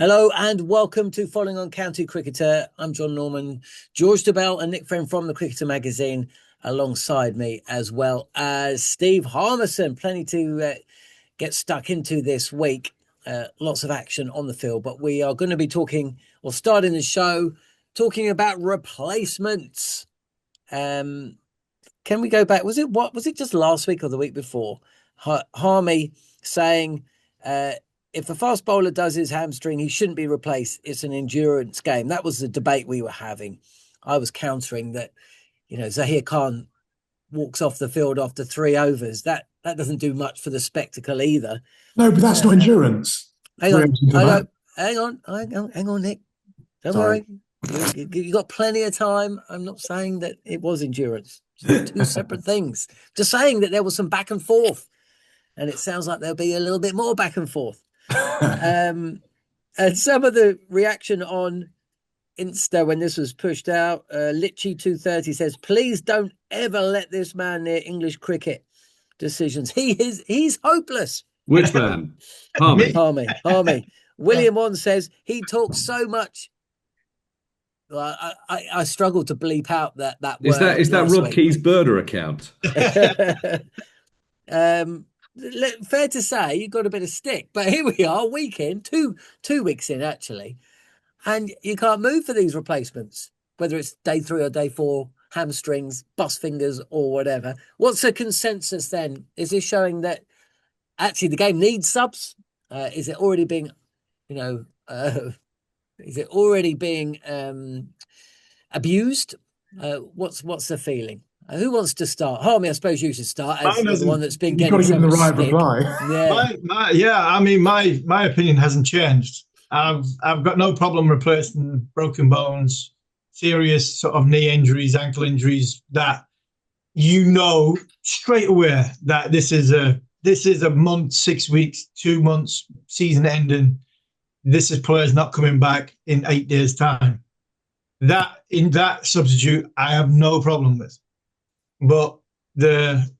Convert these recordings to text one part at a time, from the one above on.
Hello and welcome to Following on County Cricketer. I'm Jon Norman, George Dobell and Nick Friend from the Cricketer magazine alongside me, as well as Steve Harmison. Plenty to get stuck into this week. Lots of action on the field, but we are going to be talking or starting the show talking about replacements. Can we go back? Was it just last week or the week before? Harmy saying if a fast bowler does his hamstring, he shouldn't be replaced. It's an endurance game. That was the debate we were having. I was countering that, Zahir Khan walks off the field after 3 overs. That doesn't do much for the spectacle either. No, but that's not endurance. Hang on, Nick. Don't worry. You got plenty of time. I'm not saying that it was endurance. It's two separate things. Just saying that there was some back and forth. And it sounds like there'll be a little bit more back and forth. And some of the reaction on Insta when this was pushed out, Litchi230 says, please don't ever let this man near English cricket decisions. He's hopeless. Which man? Harmy. William One says he talks so much. Well, I struggled to bleep out that word. Is that Rob Key's Burner account? Fair to say you got a bit of stick, but here we are, week in, two weeks in actually, and you can't move for these replacements, whether it's day 3 or day 4, hamstrings, bus fingers, or whatever. What's the consensus then? Is this showing that actually the game needs subs? Is it already being, abused? What's the feeling? Who wants to start? Harmy, I suppose you should start as the one that's been getting the right reply. Yeah. My opinion hasn't changed. I've got no problem replacing broken bones, serious sort of knee injuries, ankle injuries that straight away that this is a month, 6 weeks, 2 months, season ending. This is players not coming back in 8 days' time. That substitute, I have no problem with. But the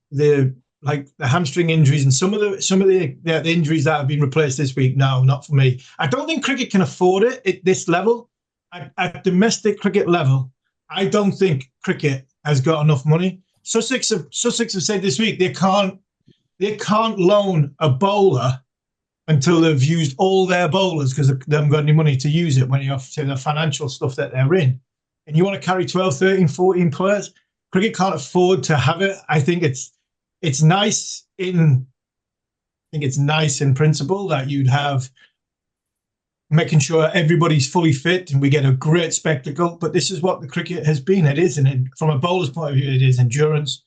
hamstring injuries and some of the injuries that have been replaced this week, no, not for me. I don't think cricket can afford it at this level. At domestic cricket level, I don't think cricket has got enough money. Sussex have said this week they can't loan a bowler until they've used all their bowlers because they haven't got any money to use it when you have to the financial stuff that they're in. And you want to carry 12, 13, 14 players. Cricket can't afford to have it. I think it's nice in principle that you'd have making sure everybody's fully fit and we get a great spectacle. But this is what the cricket has been. It is, and from a bowler's point of view, it is endurance.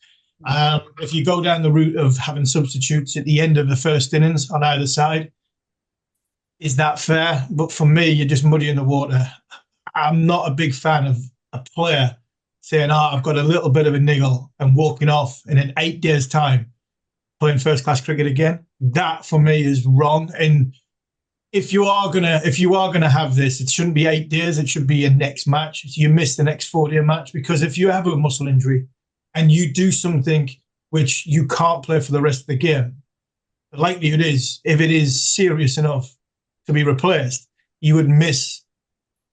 If you go down the route of having substitutes at the end of the first innings on either side, is that fair? But for me, you're just muddying the water. I'm not a big fan of a player saying, I've got a little bit of a niggle and walking off and in 8 days' time playing first-class cricket again. That, for me, is wrong. And if you are gonna have this, it shouldn't be 8 days. It should be a next match. You miss the next 4-day match because if you have a muscle injury and you do something which you can't play for the rest of the game, the likelihood is, if it is serious enough to be replaced, you would miss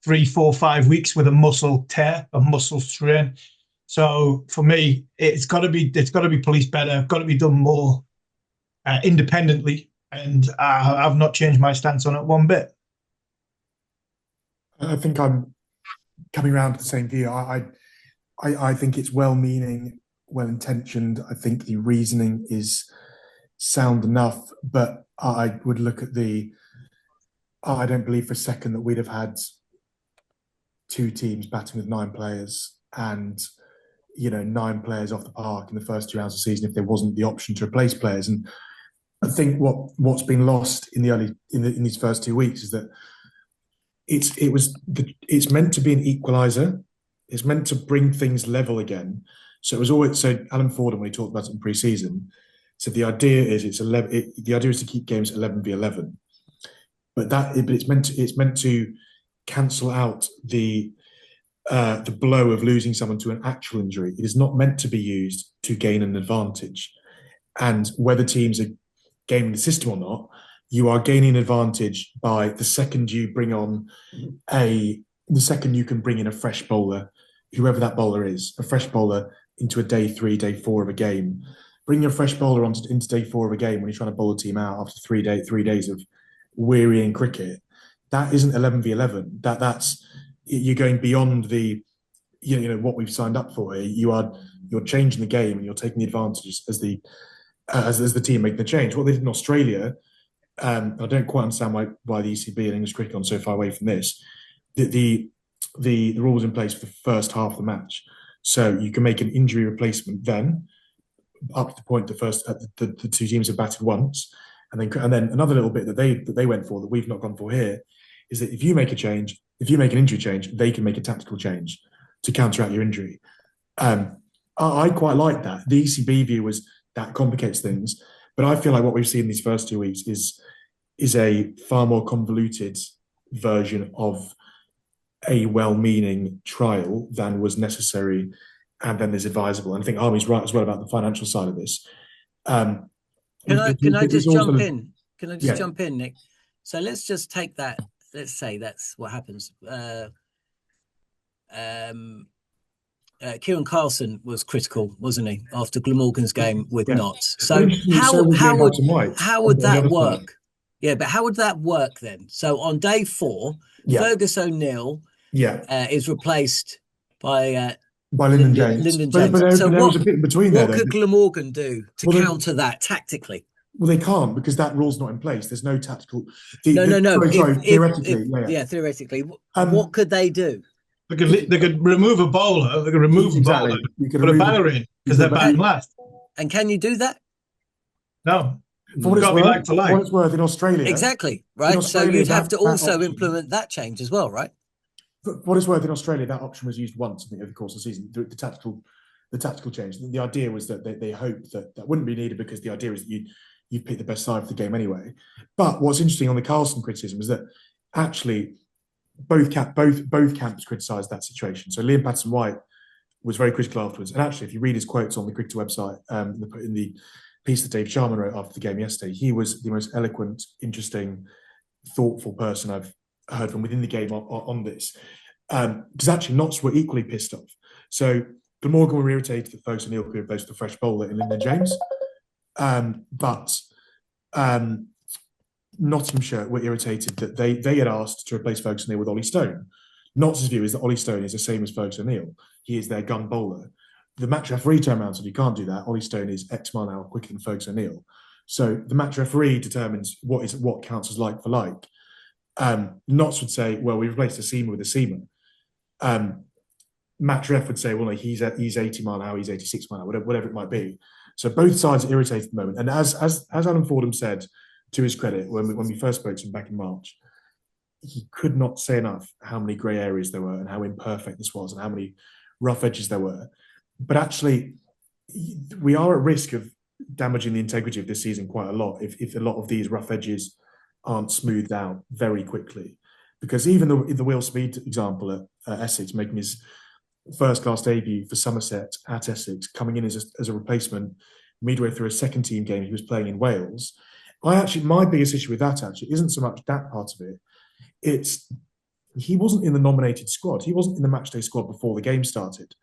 3, 4, 5 weeks with a muscle tear, a muscle strain. So for me, it's got to be policed better. Got to be done more independently, and I've not changed my stance on it one bit. I think I'm coming around to the same view. I think it's well-meaning, well-intentioned. I think the reasoning is sound enough, but I would look at I don't believe for a second that we'd have had 2 teams batting with 9 players and 9 players off the park in the first 2 rounds of the season if there wasn't the option to replace players. And I think what's been lost in these first 2 weeks is that it's meant to be an equaliser. It's meant to bring things level again. So Alan Fordham, when he talked about it in pre-season, said the idea is to keep games 11v11, but it's meant to cancel out the blow of losing someone to an actual injury. It is not meant to be used to gain an advantage. And whether teams are gaming the system or not, you are gaining advantage by the second you bring on the second you can bring in a fresh bowler, whoever that bowler is, a fresh bowler into a day 3, day 4 of a game. Bringing a fresh bowler into day 4 of a game when you're trying to bowl a team out after 3 days of wearying cricket, that isn't 11v11. That's you're going beyond the what we've signed up for here. You're changing the game and you're taking the advantages as the team making the change. What they did in Australia, I don't quite understand why the ECB and English cricket gone so far away from this. The rules in place for the first half of the match, so you can make an injury replacement then up to the point the two teams have batted once, and then another little bit that they went for that we've not gone for here is that if you make an injury change, they can make a tactical change to counteract your injury. I quite like that. The ECB view was that complicates things, but I feel like what we've seen these first 2 weeks is a far more convoluted version of a well-meaning trial than was necessary and then is advisable. And I think Army's right as well about the financial side of this. Can I just jump in? Can I just jump in, Nick? So let's just take that. Let's say that's what happens. Kieran Carlson was critical, wasn't he, after Glamorgan's game with Notts? So how would that work? Yeah, but how would that work then? So on day 4, Fergus O'Neill is replaced by Lyndon James. But so there was a bit in between what could Glamorgan do to counter that tactically? Well, they can't because that rule's not in place. There's no tactical. Theoretically. Theoretically. What could they do? They could remove a bowler. They could remove a bowler, put a batter in because they're batting last. And can you do that? No. For what it's worth in Australia. Exactly, right? So you'd have to also implement that change as well, right? For what it's worth in Australia, that option was used once, I think, over the course of the season, the tactical change. The idea was that they hoped that wouldn't be needed because the idea is that you'd pick the best side for the game anyway. But what's interesting on the Carlson criticism is that actually both camps criticised that situation. So Liam Patterson-White was very critical afterwards. And actually, if you read his quotes on the Cricketer website, in the piece that Dave Sharman wrote after the game yesterday, he was the most eloquent, interesting, thoughtful person I've heard from within the game on this. Because actually, Notts were equally pissed off. So Glamorgan were irritated that Fergus O'Neill could replace the fresh bowler in Lyndon James. But Nottinghamshire were irritated that they had asked to replace Fergus O'Neill with Ollie Stone. Notts' view is that Ollie Stone is the same as Fergus O'Neill. He is their gun bowler. The match referee turned around and said, you can't do that. Ollie Stone is X mile an hour quicker than Fergus O'Neill. So the match referee determines what counts as like for like. Notts would say, well, we replaced a seamer with a seamer. Match ref would say, well, no, he's 80 mile an hour, he's 86 mile an hour, whatever it might be. So both sides are irritated at the moment. And as Alan Fordham said, to his credit, when we first spoke to him back in March, he could not say enough how many grey areas there were and how imperfect this was and how many rough edges there were. But actually, we are at risk of damaging the integrity of this season quite a lot if a lot of these rough edges aren't smoothed out very quickly. Because even the Will Speed example at Essex, making his first-class debut for Somerset at Essex, coming in as a replacement midway through a second-team game he was playing in Wales. My biggest issue with that actually isn't so much that part of it. It's he wasn't in the nominated squad. He wasn't in the matchday squad before the game started.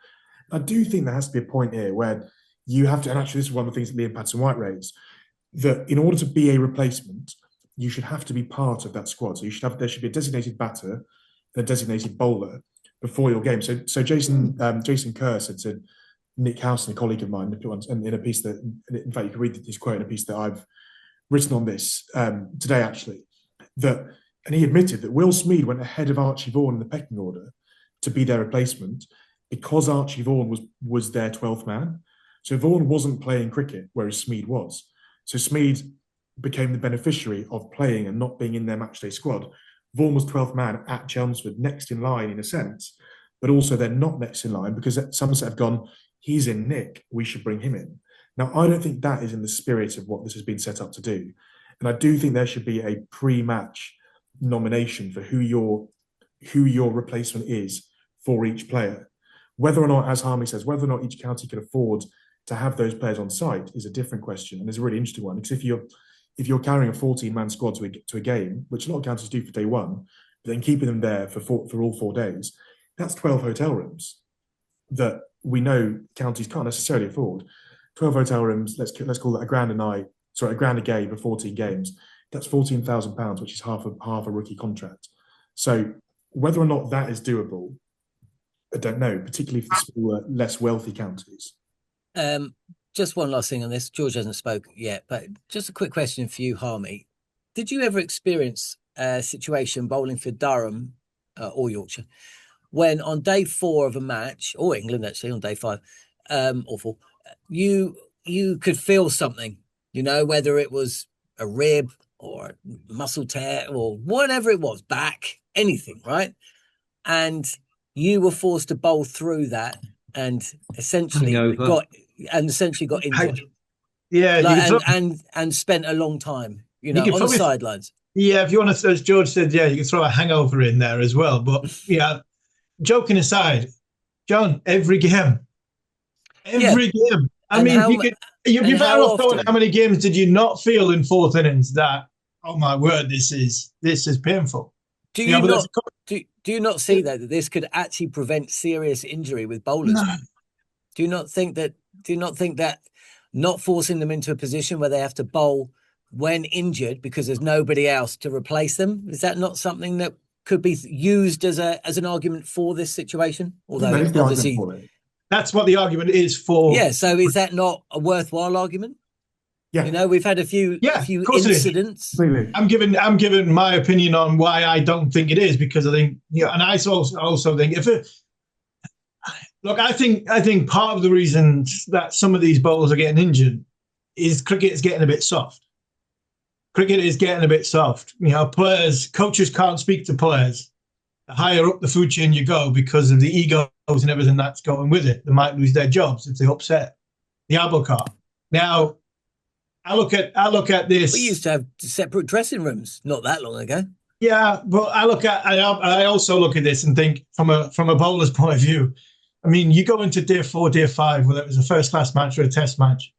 I do think there has to be a point here where you have to, and actually this is one of the things that Liam Patterson-White raised, that in order to be a replacement, you should have to be part of that squad. So there should be a designated batter and a designated bowler before your game. So Jason Kerr said to Nick Howson, a colleague of mine, in a piece that, in fact, you can read his quote in a piece that I've written on this today, actually, and he admitted that Will Smeed went ahead of Archie Vaughan in the pecking order to be their replacement because Archie Vaughan was their 12th man. So Vaughan wasn't playing cricket, whereas Smeed was. So Smeed became the beneficiary of playing and not being in their matchday squad. Vaughan was 12th man at Chelmsford, next in line in a sense, but also they're not next in line because Somerset have gone, he's in Nick, we should bring him in. Now, I don't think that is in the spirit of what this has been set up to do. And I do think there should be a pre-match nomination for who your replacement is for each player. Whether or not, as Harmy says, whether or not each county can afford to have those players on site is a different question, and it's a really interesting one. Because if you're carrying a 14-man squad to a game, which a lot of counties do for day one, but then keeping them there for all 4 days, that's 12 hotel rooms that we know counties can't necessarily afford. 12 hotel rooms, let's call that a grand a game for 14 games. That's £14,000, which is half a rookie contract. So whether or not that is doable, I don't know, particularly for the smaller, less wealthy counties. Just one last thing on this. George hasn't spoken yet, but just a quick question for you, Harmy. Did you ever experience a situation bowling for Durham or Yorkshire when on day 4 of a match, or England actually on day 5 or 4, you could feel something, whether it was a rib or a muscle tear or whatever it was, back, anything, right? And you were forced to bowl through that and essentially got injured. Yeah, and spent a long time, on the sidelines. Yeah, if you want to, as George said, you can throw a hangover in there as well. But joking aside, John, every game. I mean, you're better off going. How many games did you not feel in 4th innings that? Oh my word, this is painful. Do you not see that this could actually prevent serious injury with bowlers? No. Do you not think that not forcing them into a position where they have to bowl when injured because there's nobody else to replace them, is that not something that could be used as an argument for this situation? Although obviously that's what the argument is for. Yeah, so is that not a worthwhile argument? Yeah, we've had a few incidents. I'm giving my opinion on why I don't think it is, because I think and I also think I think part of the reason that some of these bowlers are getting injured is cricket is getting a bit soft. Coaches can't speak to players. The higher up the food chain you go, because of the egos and everything that's going with it, they might lose their jobs if they upset the apple cart. Now, I look at this. We used to have separate dressing rooms not that long ago. Yeah, but I also look at this and think from a bowler's point of view. I mean, you go into day 4, day 5, whether it was a first-class match or a test match.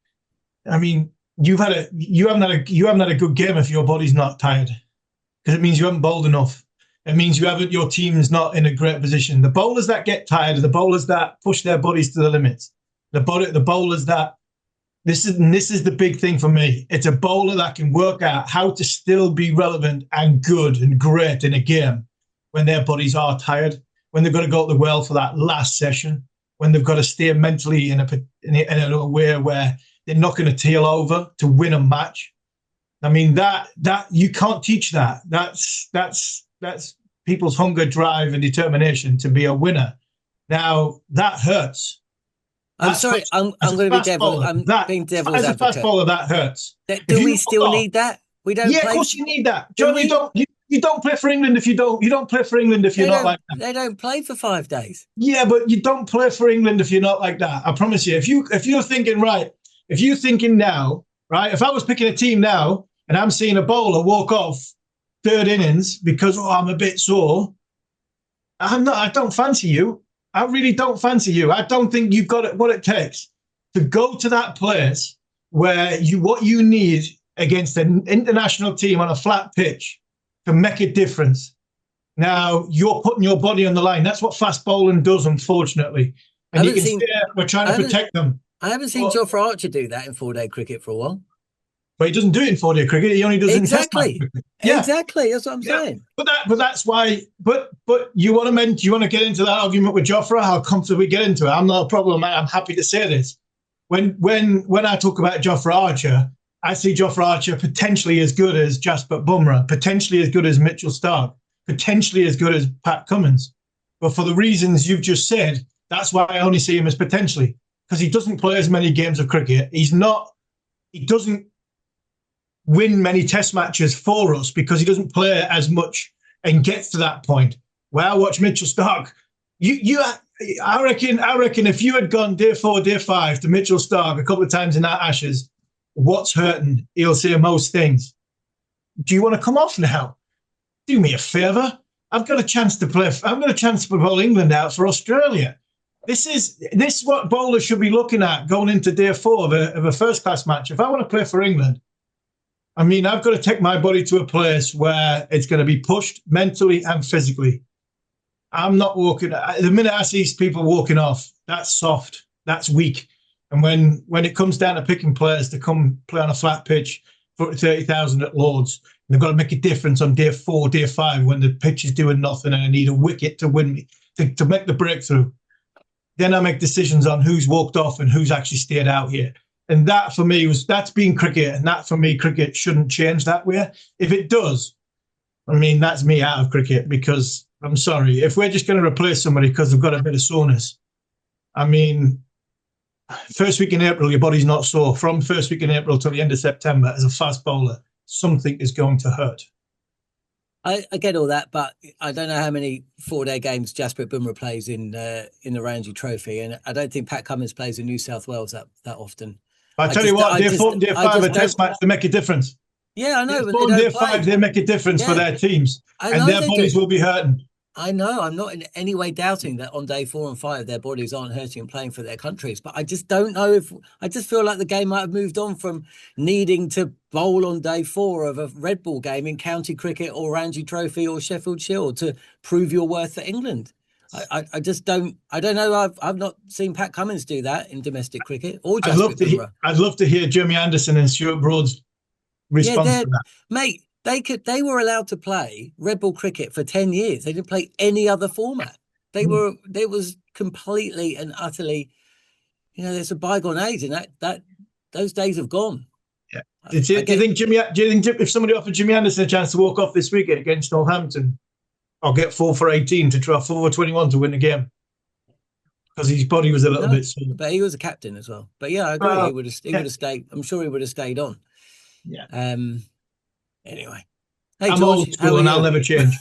I mean, you haven't had a good game if your body's not tired, because it means you haven't bowled enough. It means your team's not in a great position. The bowlers that get tired are the bowlers that push their bodies to the limits. The bowlers that this is the big thing for me. It's a bowler that can work out how to still be relevant and good and great in a game when their bodies are tired, when they've got to go to the well for that last session, when they've got to stay mentally in a way where they're not going to tail over to win a match. I mean, that you can't teach that. That's people's hunger, drive, and determination to be a winner. Now that hurts. I'm sorry. I'm going to be devil. I'm being devil's advocate. As a fast bowler, that hurts. Do we still need that? We don't. Yeah, of course you need that, John. You don't play for England if you don't. You don't play for England if you're not like that. They don't play for 5 days. Yeah, but you don't play for England if you're not like that. I promise you. If you're thinking right, if you're thinking now, right, if I was picking a team now and I'm seeing a bowler walk off 3rd innings because I'm a bit sore, I don't fancy you. I really don't fancy you. I don't think you've got what it takes to go to that place where what you need against an international team on a flat pitch to make a difference. Now, you're putting your body on the line. That's what fast bowling does, unfortunately. And you can see we're trying to protect them. I haven't seen Jofra Archer do that in 4-day cricket for a while. But he doesn't do it in 4-day cricket. He only does it in test match cricket. Yeah. Exactly. That's what I'm saying. But that's why. But you want to get into that argument with Jofra? How comfortable we get into it? I'm not a problem. I'm happy to say this. When I talk about Jofra Archer, I see Jofra Archer potentially as good as Jasprit Bumrah, potentially as good as Mitchell Starc, potentially as good as Pat Cummins. But for the reasons you've just said, that's why I only see him as potentially, because he doesn't play as many games of cricket. He doesn't win many test matches for us because he doesn't play as much and gets to that point. Where I watch Mitchell Starc, I reckon if you had gone day 4, day 5 to Mitchell Starc a couple of times in that Ashes, what's hurting? He'll say most things. Do you want to come off now? Do me a favour. I've got a chance to play. I've got a chance to bowl England out for Australia. This is what bowlers should be looking at going into day 4 of a first class match. If I want to play for England, I mean, I've got to take my body to a place where it's going to be pushed mentally and physically. I'm not walking. The minute I see people walking off, that's soft, that's weak. And when it comes down to picking players to come play on a flat pitch for 30,000 at Lords, and they've got to make a difference on day 4, day 5, when the pitch is doing nothing and I need a wicket to win me, to make the breakthrough, then I make decisions on who's walked off and who's actually stayed out here. And that for me that's been cricket. And that for me, cricket shouldn't change that way. If it does, I mean, that's me out of cricket, because I'm sorry, if we're just going to replace somebody because they've got a bit of soreness, I mean, first week in April, your body's not sore. From first week in April till the end of September, as a fast bowler, something is going to hurt. I get all that, but I don't know how many 4-day games Jasprit Bumrah plays in the Ranji Trophy, and I don't think Pat Cummins plays in New South Wales that often. I tell you what, day 4 and day 5 a test match, they make a difference. Yeah, I know. Day 4 and day 5, they make a difference for their teams, and their bodies will be hurting. I know. I'm not in any way doubting that on day 4 and 5 their bodies aren't hurting and playing for their countries. But I just don't know if I just feel like the game might have moved on from needing to bowl on day 4 of a red ball game in county cricket or Ranji Trophy or Sheffield Shield to prove your worth for England. I just don't. I don't know. I've not seen Pat Cummins do that in domestic cricket or Jasprit Bumrah. I'd love to hear Jimmy Anderson and Stuart Broad's response to that, mate. They were allowed to play red ball cricket for 10 years. They didn't play any other format. It was completely and utterly, there's a bygone age, and that those days have gone. Yeah. Do you think if somebody offered Jimmy Anderson a chance to walk off this weekend against Northampton, I'll get 4 for 18 to try 4 for 21 to win the game? Because his body was a little bit sore. But he was a captain as well. But yeah, I agree. He would have stayed. I'm sure he would have stayed on. Yeah. Anyway, hey, I'm George, old school and I'll never change.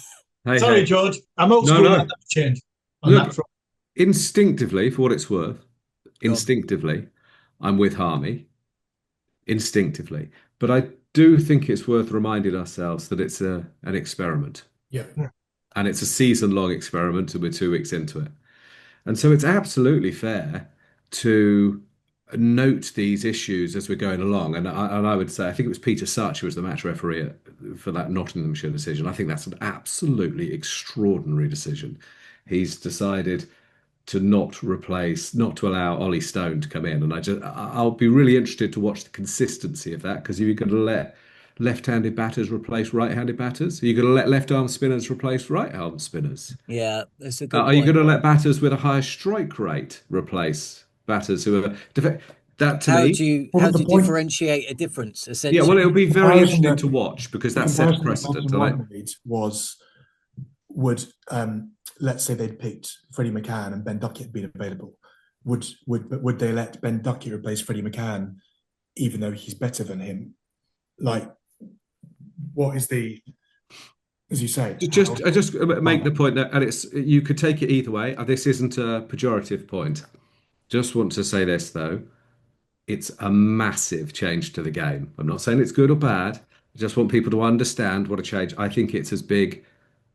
Sorry, George. I'm old school and I'll never change on that front. Instinctively, for what it's worth, I'm with Harmy. Instinctively. But I do think it's worth reminding ourselves that it's an experiment. Yeah. And it's a season-long experiment, and we're 2 weeks into it. And so it's absolutely fair to note these issues as we're going along. And I would say, I think it was Peter Such who was the match referee for that Nottinghamshire decision. I think that's an absolutely extraordinary decision. He's decided to not allow Ollie Stone to come in. And I'll be really interested to watch the consistency of that, because you're going to let left-handed batters replace right-handed batters? Are you going to let left-arm spinners replace right-arm spinners? Yeah, that's a good point. Are you going to let batters with a higher strike rate replace batters who are... How do you differentiate a difference, essentially? Yeah, well, it'll be very interesting to watch, because that set a precedent. Would let's say they'd picked Freddie McCann and Ben Duckett had been available. Would they let Ben Duckett replace Freddie McCann, even though he's better than him? Like, what is the, as you say? I just make the point that, and you could take it either way. This isn't a pejorative point. Just want to say this though. It's a massive change to the game. I'm not saying it's good or bad. I just want people to understand what a change. I think it's as big,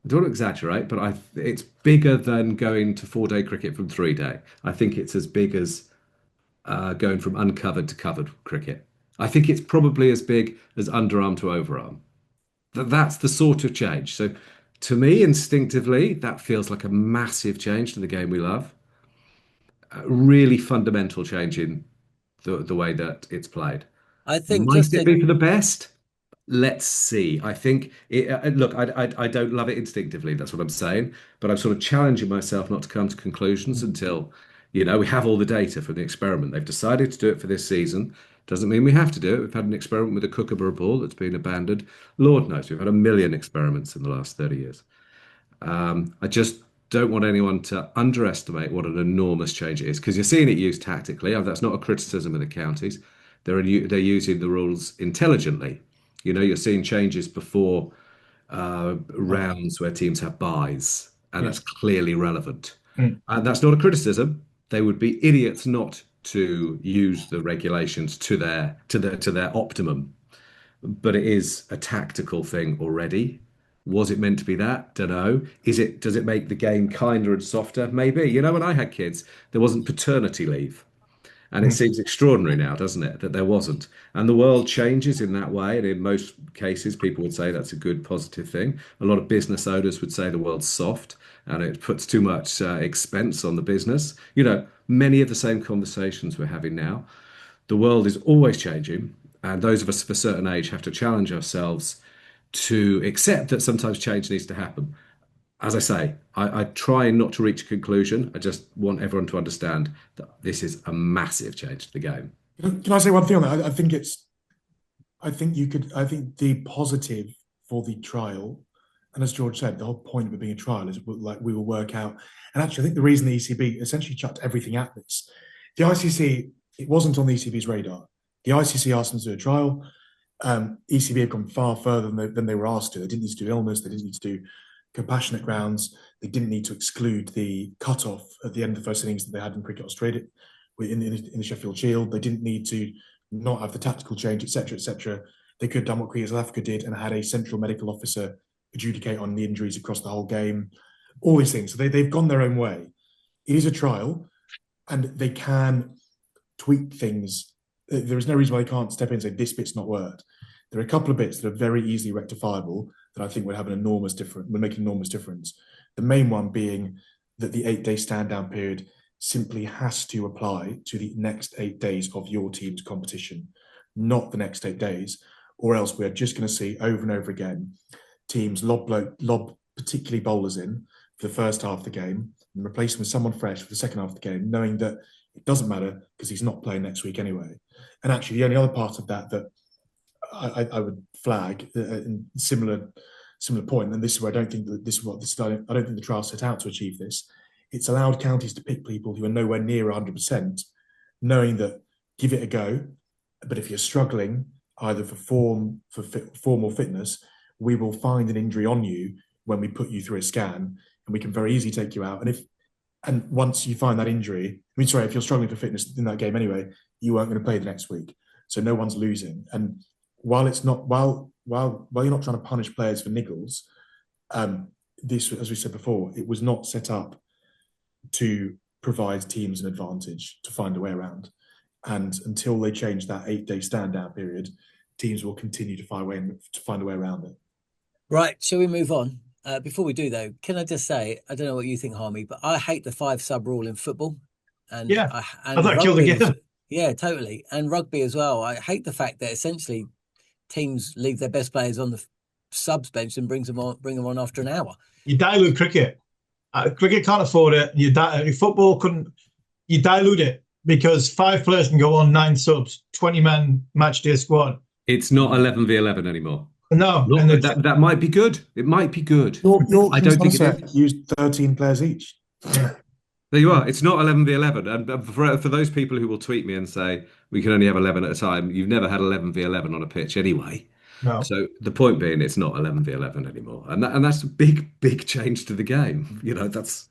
I don't want to exaggerate, but it's bigger than going to 4-day cricket from 3-day. I think it's as big as going from uncovered to covered cricket. I think it's probably as big as underarm to overarm. That's the sort of change. So to me, instinctively, that feels like a massive change to the game we love. A really fundamental change in the way that it's played. I think might it be for the best? Let's see. I think look, I don't love it instinctively. That's what I'm saying. But I'm sort of challenging myself not to come to conclusions until, we have all the data from the experiment. They've decided to do it for this season. Doesn't mean we have to do it. We've had an experiment with a Kookaburra ball that's been abandoned. Lord knows, we've had 1 million experiments in the last 30 years. I just don't want anyone to underestimate what an enormous change it is, because you're seeing it used tactically. That's not a criticism of the counties. They're using the rules intelligently. You're seeing changes before rounds where teams have byes, and that's clearly relevant. And that's not a criticism. They would be idiots not to use the regulations to their optimum, but it is a tactical thing already. Was it meant to be that? Don't know. Does it make the game kinder and softer? Maybe. When I had kids, there wasn't paternity leave. And it seems extraordinary now, doesn't it, that there wasn't. And the world changes in that way. And in most cases, people would say that's a good, positive thing. A lot of business owners would say the world's soft and it puts too much expense on the business. Many of the same conversations we're having now. The world is always changing. And those of us of a certain age have to challenge ourselves to accept that sometimes change needs to happen. As I say, I try not to reach a conclusion. I just want everyone to understand that this is a massive change to the game. Can I say one thing on that? I think the positive for the trial, and as George said, the whole point of it being a trial is like we will work out. And actually, I think the reason the ECB essentially chucked everything at this, the ICC, it wasn't on the ECB's radar. The ICC asked them to do a trial. ECB have gone far further than they were asked to. They didn't need to do illness. They didn't need to do compassionate grounds. They didn't need to exclude the cut-off at the end of the first innings that they had in Cricket Australia in the Sheffield Shield. They didn't need to not have the tactical change, etc., etc. They could have done what Cricket South Africa did and had a central medical officer adjudicate on the injuries across the whole game. All these things. So they've gone their own way. It is a trial, and they can tweak things. There is no reason why they can't step in and say this bit's not worked. There are a couple of bits that are very easily rectifiable that I think would make an enormous difference. The main one being that the 8-day stand down period simply has to apply to the next 8 days of your team's competition, not the next 8 days, or else we're just going to see over and over again teams lob particularly bowlers in for the first half of the game and replace them with someone fresh for the second half of the game, knowing that it doesn't matter because he's not playing next week anyway. And actually, the only other part of that I would flag in similar point, and this is where I don't think that I don't think the trial set out to achieve this. It's allowed counties to pick people who are nowhere near 100%, knowing that give it a go. But if you're struggling either for form or fitness, we will find an injury on you when we put you through a scan, and we can very easily take you out. And once you find that injury, if you're struggling for fitness in that game anyway, you aren't going to play the next week. So no one's losing. And while you're not trying to punish players for niggles, this, as we said before, it was not set up to provide teams an advantage to find a way around. And until they change that 8-day stand down period, teams will continue to find a way around it. Right, shall we move on? Before we do, though, can I just say, I don't know what you think, Harmy, but I hate the 5-sub rule in football. And yeah, I thought it killed the game. Yeah, totally. And rugby as well. I hate the fact that essentially teams leave their best players on the subs bench and bring them on after an hour. You dilute cricket. Cricket can't afford it. Football couldn't. You dilute it because 5 players can go on 9 subs, 20-man match day squad. It's not 11v11 anymore. No, that might be good. It might be good. I don't think it used 13 players each. There you are. It's not 11v11. And for those people who will tweet me and say we can only have 11 at a time, you've never had 11v11 on a pitch anyway. No. So the point being, it's not 11v11 anymore, and that's a big change to the game. That's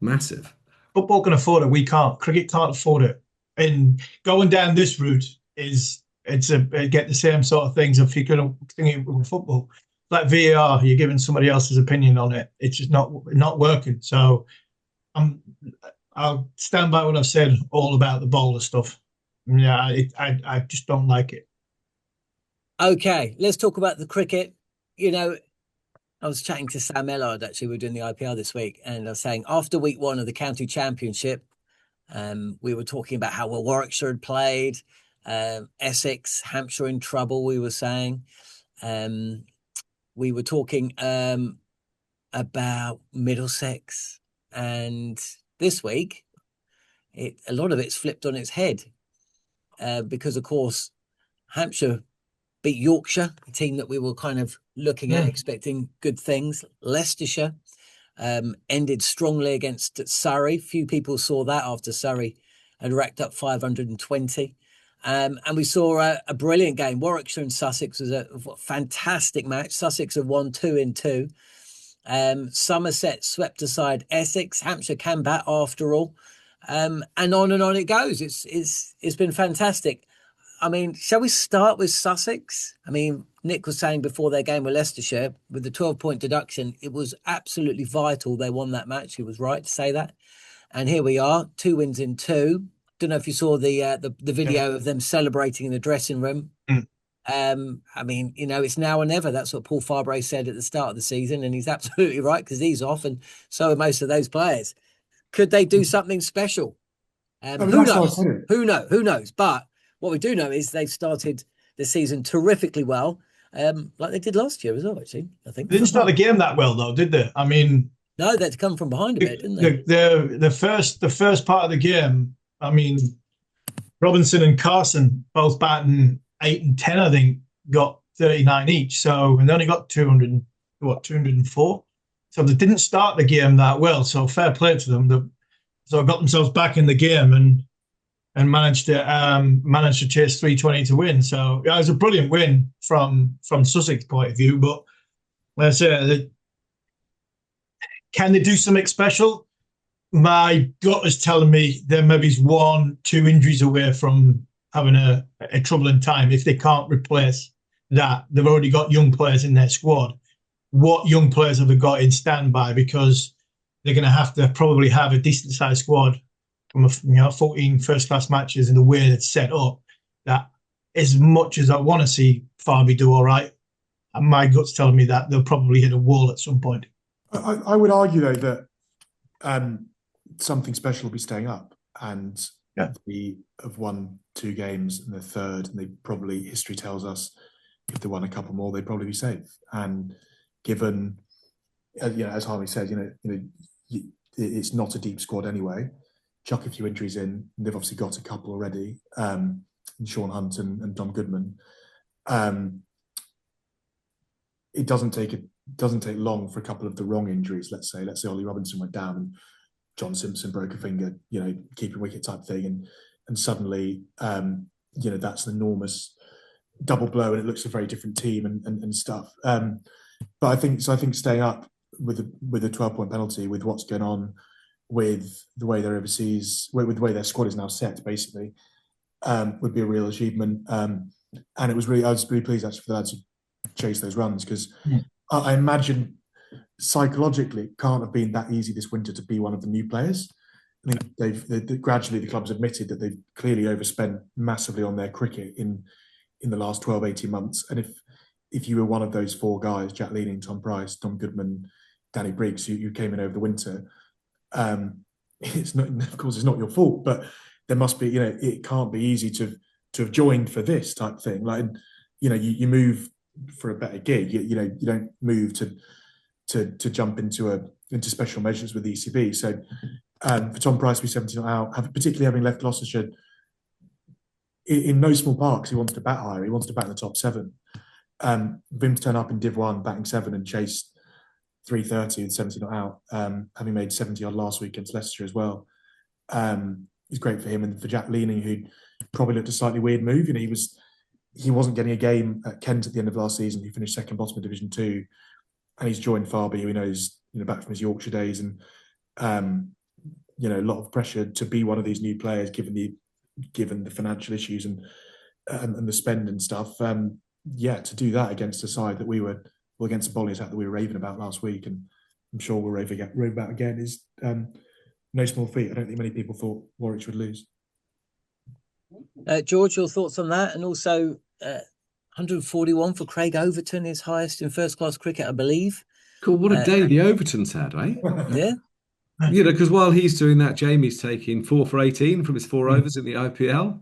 massive. Football can afford it. We can't. Cricket can't afford it. And going down this route get the same sort of things if you could think it with football. Like VAR, you're giving somebody else's opinion on it. It's just not working. So I'll stand by what I've said all about the bowler stuff. Yeah, I just don't like it. Okay, let's talk about the cricket. I was chatting to Sam Ellard, actually. We were doing the IPL this week, and I was saying after week 1 of the county championship, we were talking about how well Warwickshire had played, Essex, Hampshire in trouble, we were saying. We were talking about Middlesex, and this week, a lot of it's flipped on its head because, of course, Hampshire beat Yorkshire, a team that we were kind of looking at, expecting good things. Leicestershire ended strongly against Surrey. Few people saw that after Surrey had racked up 520. And we saw a brilliant game. Warwickshire and Sussex was a fantastic match. Sussex have won 2-2. Somerset swept aside Essex. Hampshire can bat after all. And on it goes. It's been fantastic. I mean, shall we start with Sussex? I mean, Nick was saying before their game with Leicestershire, with the 12-point deduction, it was absolutely vital they won that match. He was right to say that. And here we are, 2 wins in 2. don't know if you saw the video of them celebrating in the dressing room. I mean, it's now or never. That's what Paul Farbre said at the start of the season, and he's absolutely right, because he's off, and so are most of those players. Could they do something special? Who knows? Who knows? But what we do know is they've started the season terrifically well, like they did last year as well. Actually, I think they didn't start the game that well, though, did they? I mean, no, they had to come from behind a bit, didn't they? The first part of the game, I mean, Robinson and Carson both batting 8 and 10, I think, got 39 each. So, and they only got 204. So they didn't start the game that well. So fair play to them. They got themselves back in the game and managed to chase 320 to win. So yeah, it was a brilliant win from Sussex point of view. But let's say, can they do something special? My gut is telling me there maybe 1-2 injuries away from having a troubling time if they can't replace that. They've already got young players in their squad. What young players have they got in standby? Because they're going to have to probably have a decent sized squad from 14 first class matches in the way that's set up. That as much as I want to see Farby do all right, my gut's telling me that they'll probably hit a wall at some point. I would argue though that something special will be staying up, and they have won 2 games in the third, and they probably, history tells us, if they won a couple more, they'd probably be safe. And given, as Harvey said, it's not a deep squad anyway. Chuck a few injuries in, and they've obviously got a couple already, Sean Hunt and Dom Goodman. It doesn't take long for a couple of the wrong injuries. Let's say Ollie Robinson went down and John Simpson broke a finger, keeping wicket type thing, and suddenly, that's an enormous double blow, and it looks a very different team and stuff. But I think staying up with a 12-point penalty, with what's going on, with the way they're overseas, with the way their squad is now set, basically, would be a real achievement. And I was really pleased actually for the lads to chase those runs, because I imagine psychologically it can't have been that easy this winter to be one of the new players. I think gradually the club's admitted that they've clearly overspent massively on their cricket in the last 12, 18 months. And if you were one of those 4 guys, Jack Leading, Tom Price, Tom Goodman, Danny Briggs, who came in over the winter, it's not, of course, it's not your fault, but there must be, it can't be easy to have joined for this type thing. Like, you move for a better gig. You don't move to jump into special measures with the ECB. So for Tom Price to be 70 not out, particularly having left Gloucestershire in no small part, because he wants to bat higher. He wants to bat in the top 7. For him to turn up in Div 1 batting 7 and chase 330 and 70 not out, having made 70 odd last week against Leicestershire as well, is great for him. And for Jack Leaning, who probably looked a slightly weird move. He wasn't getting a game at Kent at the end of last season. He finished second bottom of Division 2, and he's joined Farby, who he knows back from his Yorkshire days, and a lot of pressure to be one of these new players given the financial issues and the spend and stuff. To do that against a side that we were, against a bowling attack that we were raving about last week, and I'm sure we'll rave about again, is no small feat. I don't think many people thought Warwick would lose. George, your thoughts on that? And also 141 for Craig Overton, his highest in first class cricket, I believe. Cool, what a day the Overton's had, eh? Yeah. Because while he's doing that, Jamie's taking 4 for 18 from his 4 overs in the IPL.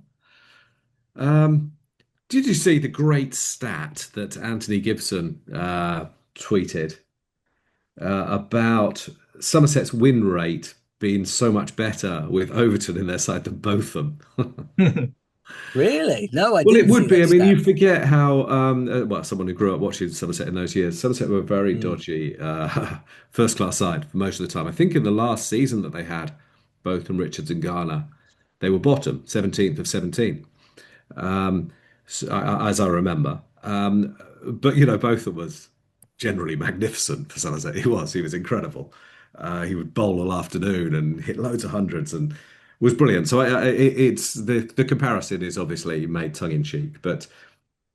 Did you see the great stat that Anthony Gibson tweeted about Somerset's win rate being so much better with Overton in their side than both of them? Really? No, I didn't. Well, it would be. I mean, stat. you forget how, someone who grew up watching Somerset in those years, Somerset were a very dodgy first-class side for most of the time. I think in the last season that they had, both from Richards and Garner, they were bottom, 17th of 17, as I remember. But, both of them was generally magnificent for Somerset. He was incredible. He would bowl all afternoon and hit loads of hundreds and was brilliant. So it's the comparison is obviously made tongue-in-cheek, but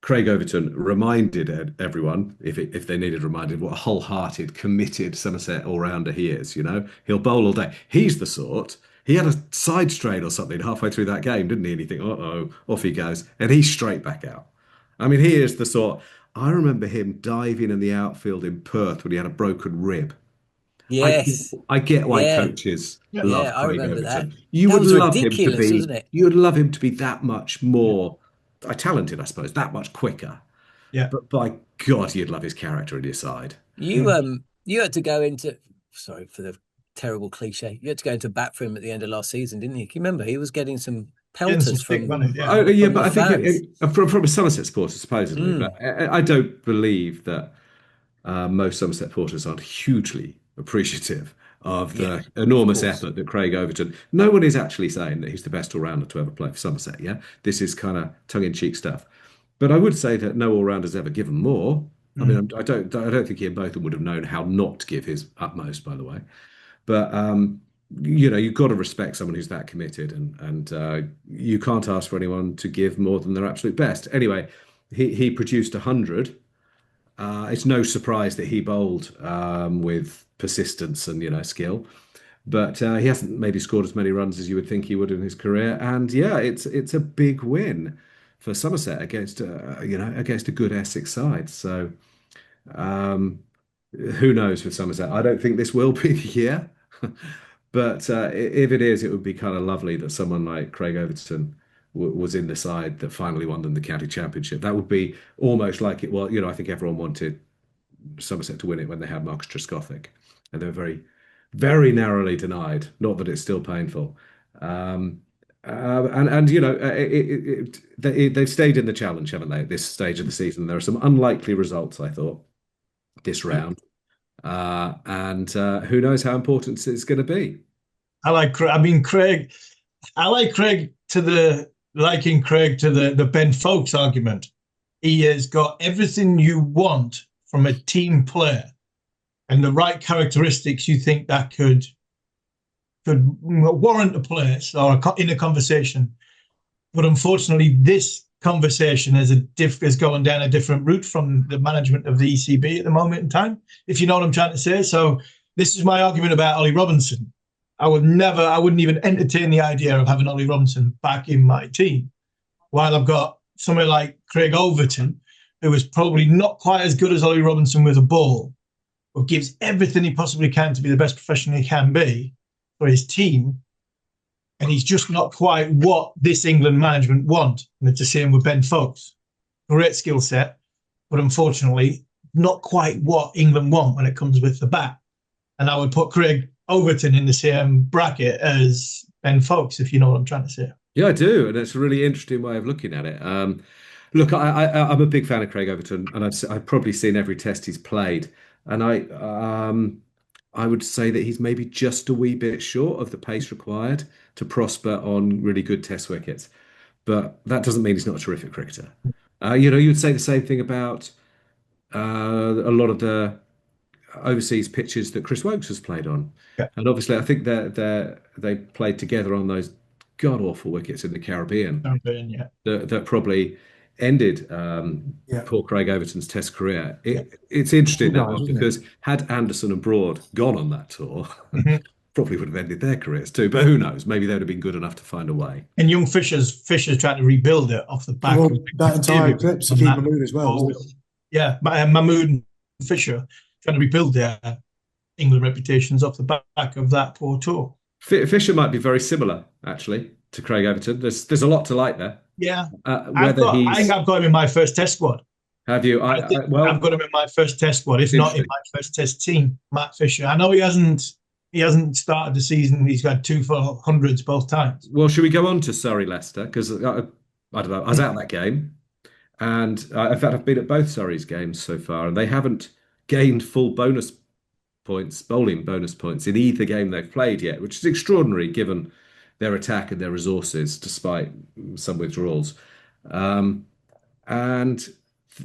Craig Overton reminded everyone, if they needed reminded, what a wholehearted, committed Somerset all-rounder he is. He'll bowl all day. He's the sort He had a side strain or something halfway through that game, didn't he? And you think, uh-oh, off he goes. And he's straight back out. I mean, he is the sort. I remember him diving in the outfield in Perth when he had a broken rib. I Yes. I get why Yeah. coaches Yeah, love I Craig remember that. Overton. You That would was love him to ridiculous, be, wasn't it? you would love him to be that much more talented, I suppose, that much quicker. Yeah. But by God, you'd love his character in your side. You had to go into, sorry for the terrible cliche. You had to go into bat for him at the end of last season, didn't you? Can you remember he was getting some Getting some pelters stick from on it, yeah. Oh, yeah, from but the I think fans. from a Somerset supporter, supposedly. Mm, But I don't believe that most Somerset supporters aren't hugely appreciative of yeah, the of enormous course. effort that Craig Overton. No one is actually saying that he's the best all-rounder to ever play for Somerset. Yeah, this is kind of tongue-in-cheek stuff. But I would say that no all-rounder's ever given more. I mean, Mm. I don't think Ian Botham would have known how not to give his utmost, by the way. But you've got to respect someone who's that committed, and you can't ask for anyone to give more than their absolute best. Anyway, he produced 100. It's no surprise that he bowled with persistence and skill, but he hasn't maybe scored as many runs as you would think he would in his career. And yeah, it's a big win for Somerset against against a good Essex side. So um, who knows with Somerset? I don't think this will be the year, but if it is, it would be kind of lovely that someone like Craig Overton was in the side that finally won them the county championship. That would be almost like it was. I think everyone wanted Somerset to win it when they had Marcus Trescothick, and they were very, very narrowly denied. Not that it's still painful. Um, and they've stayed in the challenge, haven't they? At this stage of the season, there are some unlikely results, I thought, this round, and who knows how important it's going to be. I like Craig. I mean, Craig. I like Craig to the liking Craig to the Ben Folkes argument. He has got everything you want from a team player and the right characteristics you think that could warrant a place or in a conversation. But unfortunately, this conversation is going down a different route from the management of the ECB at the moment in time, if you know what I'm trying to say. So this is my argument about Ollie Robinson. I wouldn't even entertain the idea of having Ollie Robinson back in my team. While I've got somebody like Craig Overton, who is probably not quite as good as Ollie Robinson with a ball, but gives everything he possibly can to be the best professional he can be for his team. And he's just not quite what this England management want. And it's the same with Ben Folkes. Great skill set, but unfortunately, not quite what England want when it comes with the bat. And I would put Craig Overton in the same bracket as Ben Folkes, if you know what I'm trying to say. Yeah, I do, and it's a really interesting way of looking at it. Look, I'm a big fan of Craig Overton, and I've probably seen every test he's played, and I would say that he's maybe just a wee bit short of the pace required to prosper on really good test wickets. But that doesn't mean he's not a terrific cricketer. You would say the same thing about a lot of the overseas pitches that Chris Wokes has played on. Yeah. And obviously, I think that they played together on those god awful wickets in the Caribbean Yeah. that probably ended poor Craig Overton's Test career. It's interesting that one because had Anderson and Broad gone on that tour, probably would have ended their careers too. But who knows? Maybe they'd have been good enough to find a way. And young Fisher's trying to rebuild it off the back of that entire eclipse, Hakeem Mahmood as well. Yeah, Mahmood and Fisher trying to rebuild their England reputations off the back of that poor tour. Fisher might be very similar, actually, to Craig Overton. There's a lot to like there. Yeah, I think I've got him in my first Test squad. Have you? I've got him in my first Test squad, if not in my first Test team. Matt Fisher. I know he hasn't started the season. He's got 2 for hundreds both times. Well, should we go on to Surrey Leicester? Because I don't know. I was out that game, and in fact, I've been at both Surrey's games so far, and they haven't gained full bonus points, bowling bonus points in either game they've played yet, which is extraordinary given their attack and their resources, despite some withdrawals. And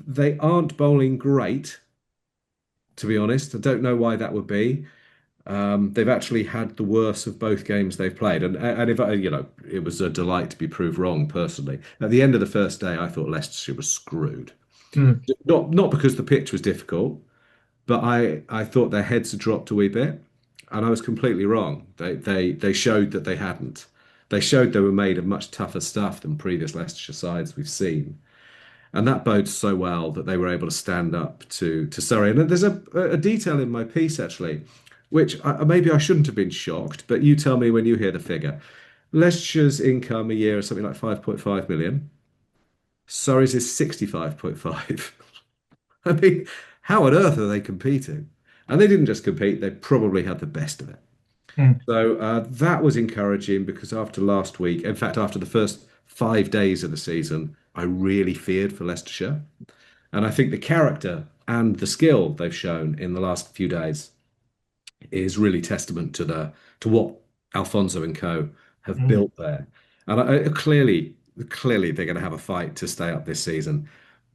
they aren't bowling great, to be honest. I don't know why that would be. They've actually had the worst of both games they've played, and if it was a delight to be proved wrong. Personally, at the end of the first day, I thought Leicestershire was screwed. Not because the pitch was difficult, but I thought their heads had dropped a wee bit. and I was completely wrong. They showed that they hadn't. They showed they were made of much tougher stuff than previous Leicestershire sides we've seen. And that bodes so well that they were able to stand up to Surrey. And there's a detail in my piece, actually, which maybe I shouldn't have been shocked, but you tell me when you hear the figure. Leicestershire's income a year is something like 5.5 million. Surrey's is 65.5. I mean, how on earth are they competing? And they didn't just compete, they probably had the best of it. So that was encouraging because after last week, in fact, after the first 5 days of the season, I really feared for Leicestershire. And I think the character and the skill they've shown in the last few days is really testament to what Alfonso and co have built there. And clearly they're going to have a fight to stay up this season.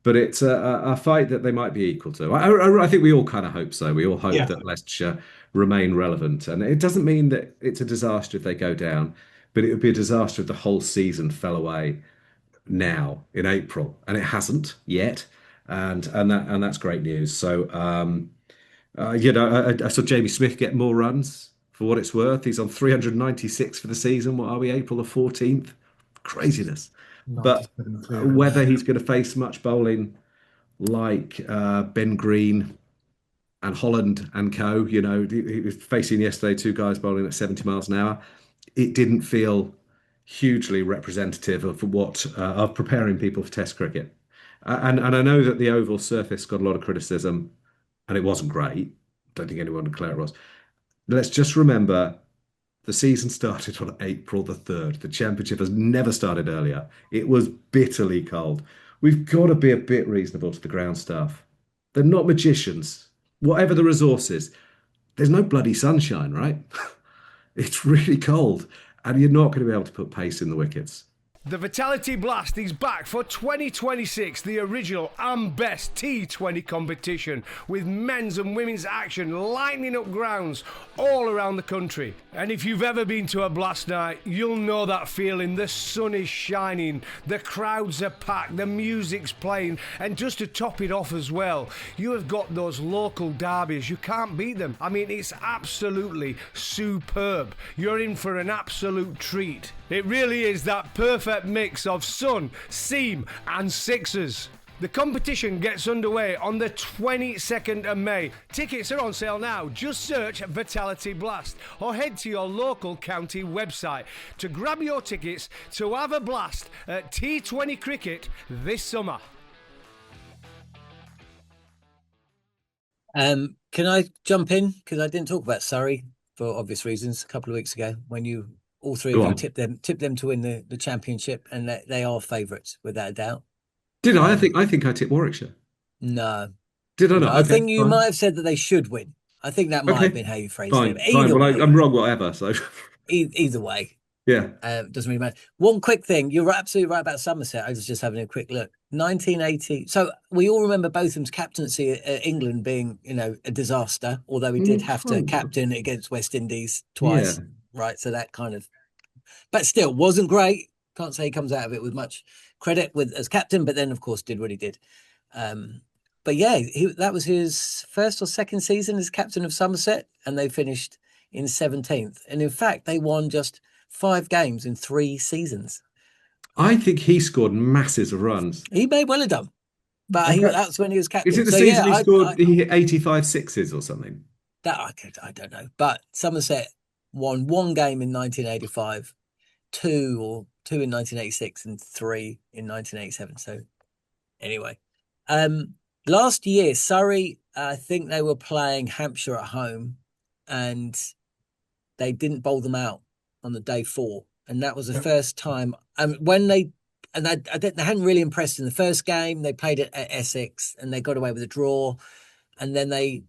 But it's a fight that they might be equal to. I think we all kind of hope so. We all hope that Leicestershire remain relevant. And it doesn't mean that it's a disaster if they go down, but it would be a disaster if the whole season fell away now in April. And it hasn't yet. And that's great news. So, I saw Jamie Smith get more runs for what it's worth. He's on 396 for the season. What are we, April the 14th? Craziness. But whether he's going to face much bowling like Ben Green and Holland and co, he was facing yesterday 2 guys bowling at 70 miles an hour. It didn't feel hugely representative of what of preparing people for Test cricket. And I know that the oval surface got a lot of criticism, and it wasn't great. Don't think anyone would declare it was. Let's just remember the season started on April the 3rd. The championship has never started earlier. It was bitterly cold. We've got to be a bit reasonable to the ground staff. They're not magicians. Whatever the resources, there's no bloody sunshine, right? It's really cold, and you're not going to be able to put pace in the wickets. The Vitality Blast is back for 2026, the original and best T20 competition, with men's and women's action lining up grounds all around the country. And if you've ever been to a Blast night, you'll know that feeling. The sun is shining, the crowds are packed, the music's playing, and just to top it off as well, you have got those local derbies. You can't beat them. I mean, it's absolutely superb. You're in for an absolute treat. It really is that perfect mix of sun, seam and sixers. The competition gets underway on the 22nd of May. Tickets are on sale now. Just search Vitality Blast or head to your local county website to grab your tickets to have a blast at T20 cricket this summer. Can I jump in? Because I didn't talk about Surrey for obvious reasons a couple of weeks ago when all three of you tipped them to win the championship, and they are favourites without a doubt. Did I? I think I tipped Warwickshire. No. Did I not? I think you might have said that they should win. I think that might have been how you phrased it. Fine. Well, I'm wrong, whatever. So either way. Yeah. Doesn't really matter. One quick thing. You're absolutely right about Somerset. I was just having a quick look. 1980. So we all remember Botham's captaincy at England being, a disaster, although he did have to captain against West Indies twice. Yeah. Right. So that kind of, but still wasn't great. Can't say he comes out of it with much credit as captain, but then of course did what he did. But yeah, that was his first or second season as captain of Somerset, and they finished in 17th. And in fact, they won just 5 games in 3 seasons. I think he scored masses of runs. He may well have done, but that's when he was captain. Is it the season he scored 85 sixes or something? That I don't know. But Somerset won 1 game in 1985, 2 in 1986, and 3 in 1987. So anyway, last year, Surrey, I think they were playing Hampshire at home, and they didn't bowl them out on the day 4. And that was the first time when they hadn't really impressed in the first game. They played it at Essex and they got away with a draw. And then they,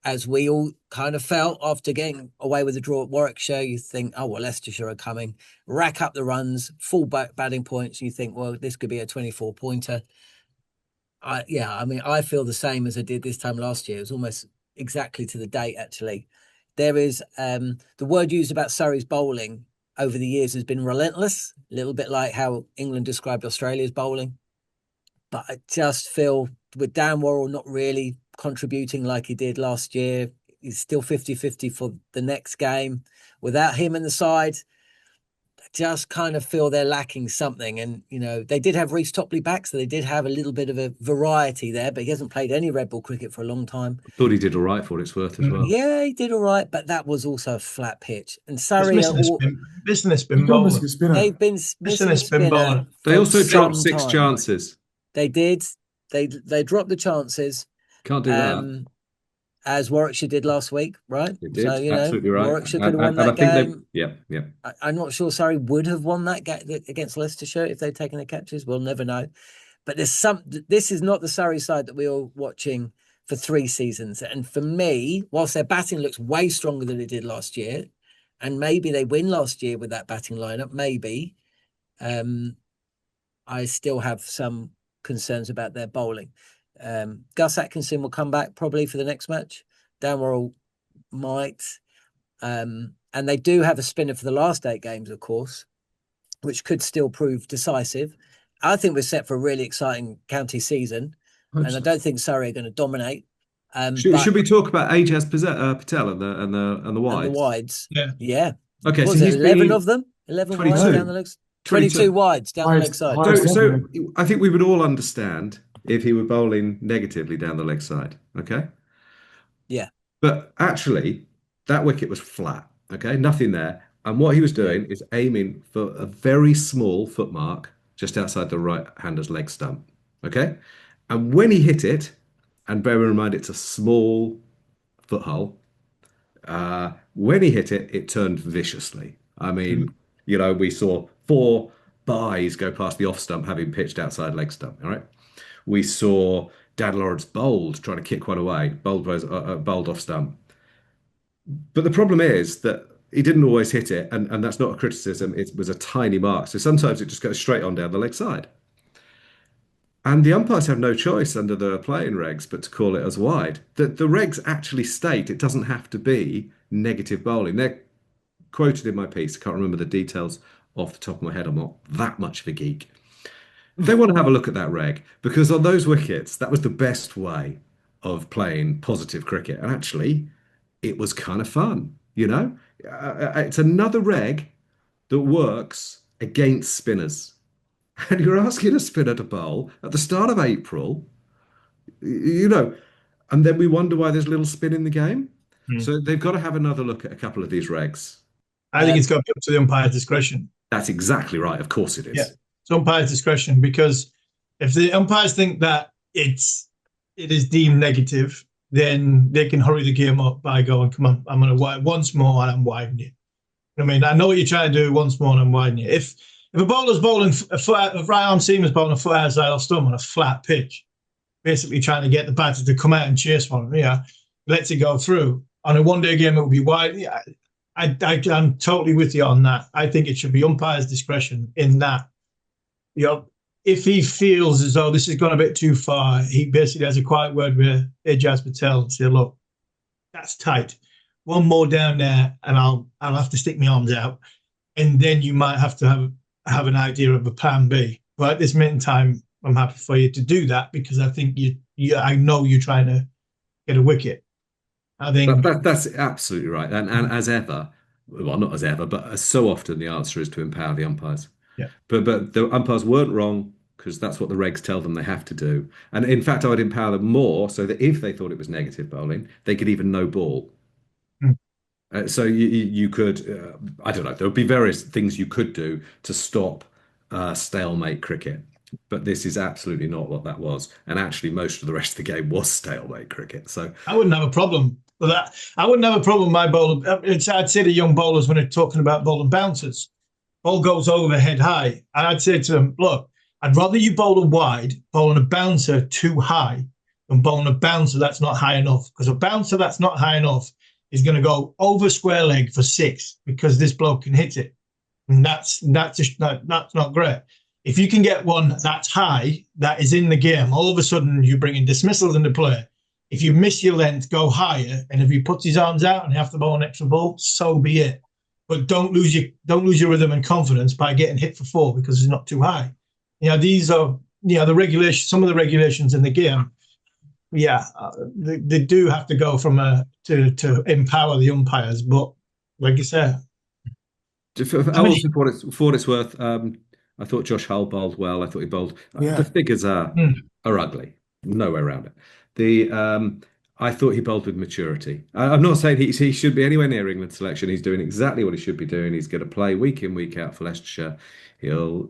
as we all kind of felt after getting away with a draw at Warwickshire, you think, oh, well, Leicestershire are coming, rack up the runs, full batting points. And you think, well, this could be a 24-pointer. I feel the same as I did this time last year. It was almost exactly to the date, actually. There is the word used about Surrey's bowling over the years has been relentless, a little bit like how England described Australia's bowling. But I just feel with Dan Worrell not really contributing like he did last year, he's still 50-50 for the next game. Without him in the side, I just kind of feel they're lacking something. And, you know, they did have Reece Topley back, so they did have a little bit of a variety there, but he hasn't played any red ball cricket for a long time. Thought he did all right for what it's worth as well. Yeah, he did all right, but that was also a flat pitch. And Surrey missing a spin bowler. They've been missing a spin bowler. They also dropped 6 chances. They did. They dropped the chances. Can't do that. As Warwickshire did last week, right? It did. So, you Absolutely know, right. Warwickshire could have won that game. Yeah. I'm not sure Surrey would have won that against Leicestershire if they'd taken the catches. We'll never know. But this is not the Surrey side that we were watching for 3 seasons. And for me, whilst their batting looks way stronger than it did last year, and maybe they win last year with that batting lineup, maybe, I still have some concerns about their bowling. Gus Atkinson will come back probably for the next match. Dan Worrell might. And they do have a spinner for the last 8 games, of course, which could still prove decisive. I think we're set for a really exciting county season. And I don't think Surrey are going to dominate. Should we talk about Ajaz Patel and the wides? And the wides. Yeah. Okay, so he's 11 of them? 11 wides down the legs? 22 wides down the leg side. So I think we would all understand if he were bowling negatively down the leg side, okay? Yeah. But actually, that wicket was flat, okay? Nothing there. And what he was doing is aiming for a very small footmark just outside the right-hander's leg stump, okay? And when he hit it, and bear in mind it's a small foothole, when he hit it, it turned viciously. I mean, you know, we saw 4 byes go past the off stump having pitched outside leg stump, all right? We saw Dan Lawrence bowled, trying to kick one away, bowled off stump. But the problem is that he didn't always hit it, and that's not a criticism. It was a tiny mark. So sometimes it just goes straight on down the leg side. And the umpires have no choice under the playing regs but to call it as wide. The regs actually state it doesn't have to be negative bowling. They're quoted in my piece. I can't remember the details off the top of my head. I'm not that much of a geek. They want to have a look at that reg, because on those wickets, that was the best way of playing positive cricket. And actually, it was kind of fun, you know? It's another reg that works against spinners. And you're asking a spinner to bowl at the start of April, you know, and then we wonder why there's little spin in the game. So they've got to have another look at a couple of these regs. I think it's got to be up to the umpire's discretion. That's exactly right. Of course it is. Yeah. It's umpire's discretion, because if the umpires think that it is deemed negative, then they can hurry the game up by going, come on, I'm going to wide once more and I'm widening it. I mean, I know what you're trying to do once more and I'm widening it. If a bowler's bowling if right arm seamer's bowling a foot outside off stump on a flat pitch, basically trying to get the batter to come out and chase one, lets it go through. On a one-day game, it will be wide. Yeah, I'm totally with you on that. I think it should be umpire's discretion in that. You know, if he feels as though this has gone a bit too far, he basically has a quiet word with Ajaz Patel and say, look, that's tight. One more down there and I'll have to stick my arms out. And then you might have to have an idea of a plan B. But at this minute in time, I'm happy for you to do that, because I think I know you're trying to get a wicket. I think that's absolutely right. And as ever, well, not as ever, but as so often, the answer is to empower the umpires. Yeah. But the umpires weren't wrong, because that's what the regs tell them they have to do. And in fact, I would empower them more so that if they thought it was negative bowling, they could even no ball. So you could, I don't know, there would be various things you could do to stop stalemate cricket. But this is absolutely not what that was. And actually, most of the rest of the game was stalemate cricket. So I wouldn't have a problem with that. I wouldn't have a problem with my bowler. I'd say to young bowlers when they're talking about bowling bouncers, ball goes over head high. And I'd say to them, look, I'd rather you bowl a wide, bowling a bouncer too high, than bowling a bouncer that's not high enough. Because a bouncer that's not high enough is going to go over square leg for 6 because this bloke can hit it. And that's not great. If you can get one that's high, that is in the game, all of a sudden you're bringing dismissals into play. If you miss your length, go higher. And if he puts his arms out and you have to bowl an extra ball, so be it. But don't lose your rhythm and confidence by getting hit for 4 because it's not too high. These are the regulations. Some of the regulations in the game they do have to go from to empower the umpires. But like you said, for what it's worth, I thought Josh Hull bowled well. I thought he bowled. The figures are ugly, no way around it. I thought he bowled with maturity. I'm not saying he should be anywhere near England selection. He's doing exactly what he should be doing. He's going to play week in, week out for Leicestershire. He'll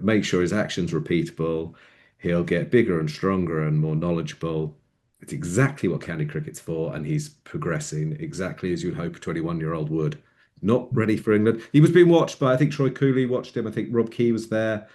make sure his action's repeatable. He'll get bigger and stronger and more knowledgeable. It's exactly what county cricket's for, and he's progressing exactly as you'd hope a 21-year-old would. Not ready for England. He was being watched by, I think Troy Cooley watched him. I think Rob Key was there.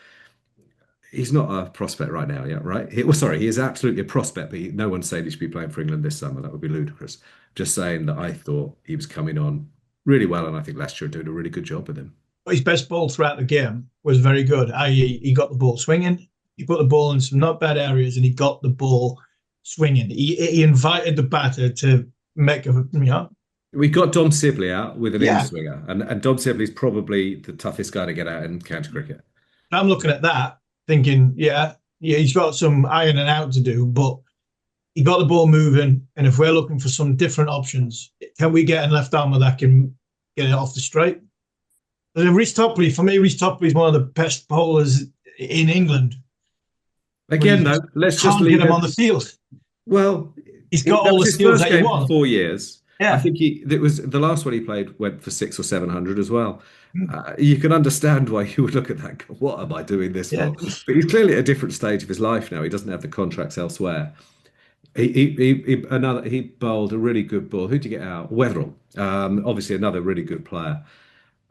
He's not a prospect right now, right? He is absolutely a prospect, but no one's saying he should be playing for England this summer. That would be ludicrous. Just saying that I thought he was coming on really well, and I think Leicestershire are doing a really good job with him. His best ball throughout the game was very good, i.e. he got the ball swinging, he put the ball in some not bad areas, and he got the ball swinging. He invited the batter to make We got Dom Sibley out with an in-swinger, and Dom Sibley's probably the toughest guy to get out in county cricket. I'm looking at that, thinking, he's got some ironing out to do, but he got the ball moving, and if we're looking for some different options, can we get a left armer that can get it off the straight? Rhys Topley, for me, Rhys Topley is one of the best bowlers in England. Again, though, let's just leave him on the field. Well, he's got all the skills that he wants. 4 years. Yeah. I think it was the last one he played went for 600 or 700 as well. You can understand why you would look at that and go, what am I doing this for? But he's clearly at a different stage of his life now. He doesn't have the contracts elsewhere. He bowled a really good ball. Who'd you get out? Wetherell. Obviously another really good player.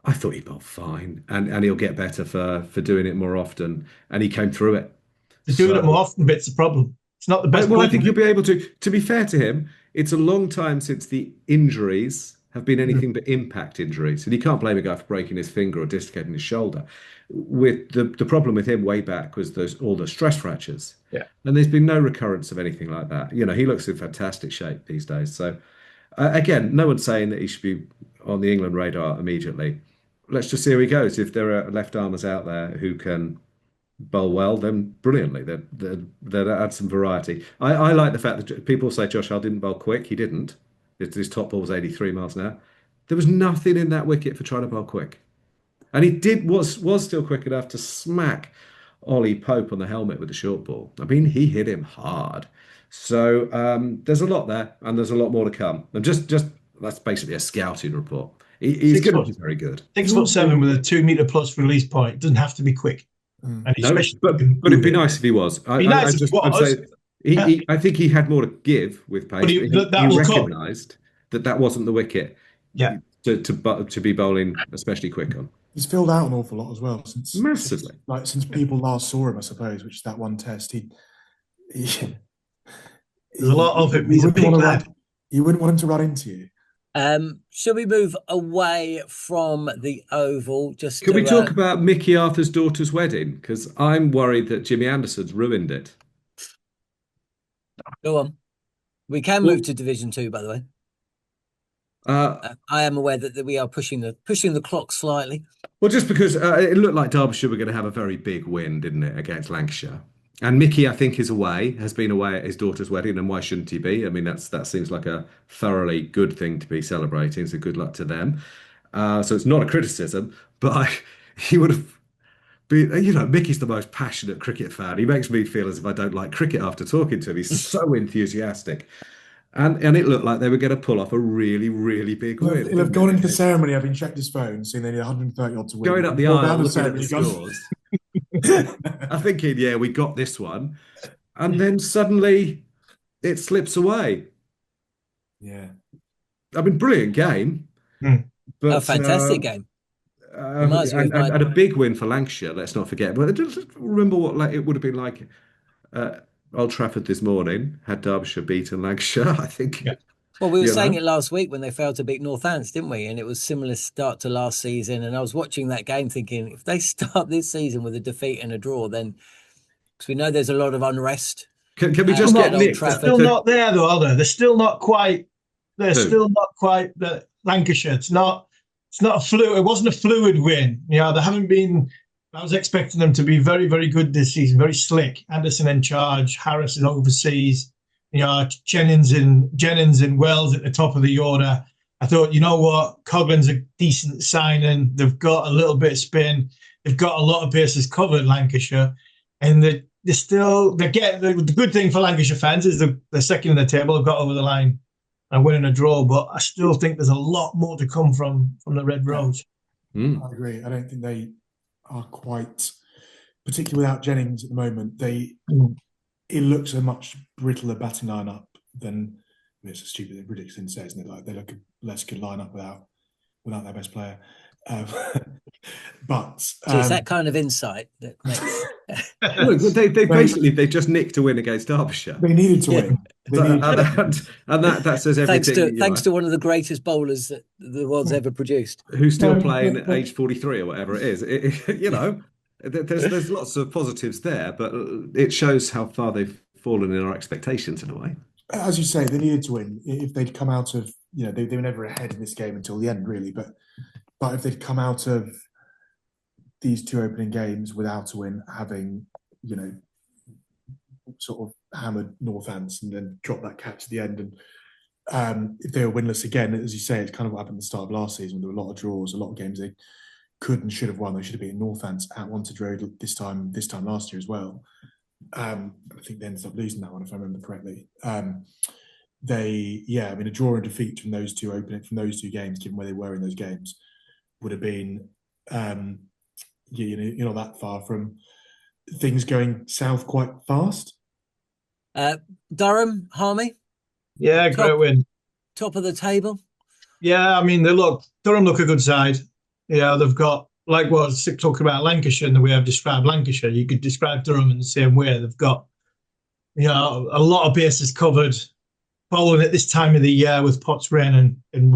I thought he bowled fine, and he'll get better for doing it more often. And he came through it. Doing it more often, but it's the problem. It's not the best. Well, I think he'll be able to. To be fair to him, it's a long time since the injuries have been anything but impact injuries, and you can't blame a guy for breaking his finger or dislocating his shoulder. With the problem with him way back was all the stress fractures. Yeah, and there's been no recurrence of anything like that. You know, he looks in fantastic shape these days. So, again, no one's saying that he should be on the England radar immediately. Let's just see how he goes. If there are left armers out there who can bowl well, then brilliantly. That adds some variety. I like the fact that people say Josh Hull didn't bowl quick. He didn't. His top ball was 83 miles an hour. There was nothing in that wicket for trying to bowl quick. And he was still quick enough to smack Ollie Pope on the helmet with the short ball. I mean, he hit him hard. So there's a lot there, and there's a lot more to come. And just that's basically a scouting report. He's going to be very good. 6'7" with a 2 metre plus release point. It doesn't have to be quick. No, but it'd be nice if he was. I think he had more to give with pace. He recognised that wasn't the wicket. Yeah, to be bowling especially quick on. He's filled out an awful lot as well Massively. Since people last saw him, I suppose, which is that one test. There's a lot of him. He's a big lad. You wouldn't want him to run into you. Shall we move away from the Oval? Can we talk about Mickey Arthur's daughter's wedding? Because I'm worried that Jimmy Anderson's ruined it. Go on. We can move to Division 2, by the way. I am aware that we are pushing the clock slightly. Well, just because it looked like Derbyshire were going to have a very big win, didn't it, against Lancashire? And Mickey, I think, has been away at his daughter's wedding, and why shouldn't he be? I mean, that seems like a thoroughly good thing to be celebrating, so good luck to them. So it's not a criticism, but he would have been, Mickey's the most passionate cricket fan. He makes me feel as if I don't like cricket after talking to him. He's so enthusiastic. And it looked like they were going to pull off a really, really big win. He'll have gone into the ceremony, having checked his phone, seen they need 130 odd to win. Going up the aisle, looking at the scores. I'm thinking, we got this one. And then suddenly it slips away. Yeah. I mean, brilliant game. But, a fantastic game. And a big win for Lancashire, let's not forget. But just remember what it would have been like Old Trafford this morning had Derbyshire beaten Lancashire, I think. Yeah. Well, we were saying it last week when they failed to beat Northants, didn't we? And it was similar start to last season. And I was watching that game thinking, if they start this season with a defeat and a draw, then because we know there's a lot of unrest. Can we just get Nick? They're still not there, though, are they? They're still not quite. Still not quite the Lancashire. It's not a fluid. It wasn't a fluid win. They haven't been. I was expecting them to be very, very good this season, very slick. Anderson in charge, Harris is overseas. Jennings and Wells at the top of the order. I thought, you know what, Coughlin's a decent signing. They've got a little bit of spin. They've got a lot of bases covered, Lancashire, and the good thing for Lancashire fans is they're second in the table. They've got over the line and winning a draw, but I still think there's a lot more to come from the Red Rose. I agree. I don't think they are quite, particularly without Jennings at the moment. It looks a much brittler batting lineup than. I mean, it's a stupid, ridiculous thing to say, isn't it? Like, they look a less good lineup without their best player. But so it's that kind of insight that makes. Look, they've just nicked a win against Derbyshire. They needed to win. And that says everything. Thanks to one of the greatest bowlers that the world's ever produced, who's still playing at age 43 or whatever it is. There's lots of positives there, but it shows how far they've fallen in our expectations in a way. As you say, they needed to win. If they'd come out of, they were never ahead in this game until the end, really. But if they'd come out of these two opening games without a win, having, sort of hammered Northants and then dropped that catch at the end, and if they were winless again, as you say, it's kind of what happened at the start of last season. There were a lot of draws, a lot of games they could and should have won. They should have beaten Northants at Wantage Road this time last year as well. I think they ended up losing that one, if I remember correctly. A draw and defeat from those two games, given where they were in those games, would have been, you're not that far from things going south quite fast. Durham, Harmy? Yeah, great win. Top of the table? Yeah, I mean, Durham look a good side. Yeah, they've got, like what talking about Lancashire and the way I've described Lancashire, you could describe Durham in the same way. They've got, a lot of bases covered, bowling at this time of the year with Potts, Rain and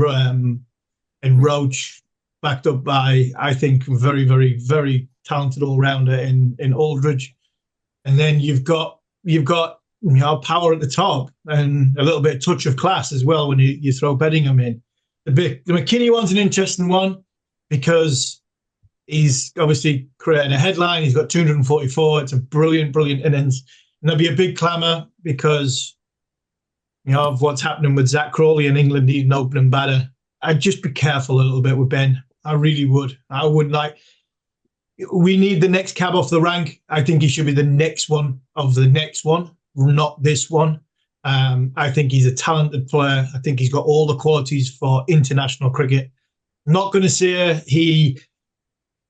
Roach, backed up by, I think, very, very, very talented all-rounder in Aldridge. And then you've got power at the top and a little bit of touch of class as well when you throw Beddingham in. The McKinney one's an interesting one because he's obviously created a headline. He's got 244. It's a brilliant, brilliant innings. And there'll be a big clamour because, of what's happening with Zach Crawley and England needing an opening batter. I'd just be careful a little bit with Ben. I really would. We need the next cab off the rank. I think he should be the next one of the next one, not this one. I think he's a talented player. I think he's got all the qualities for international cricket. I'm not going to say he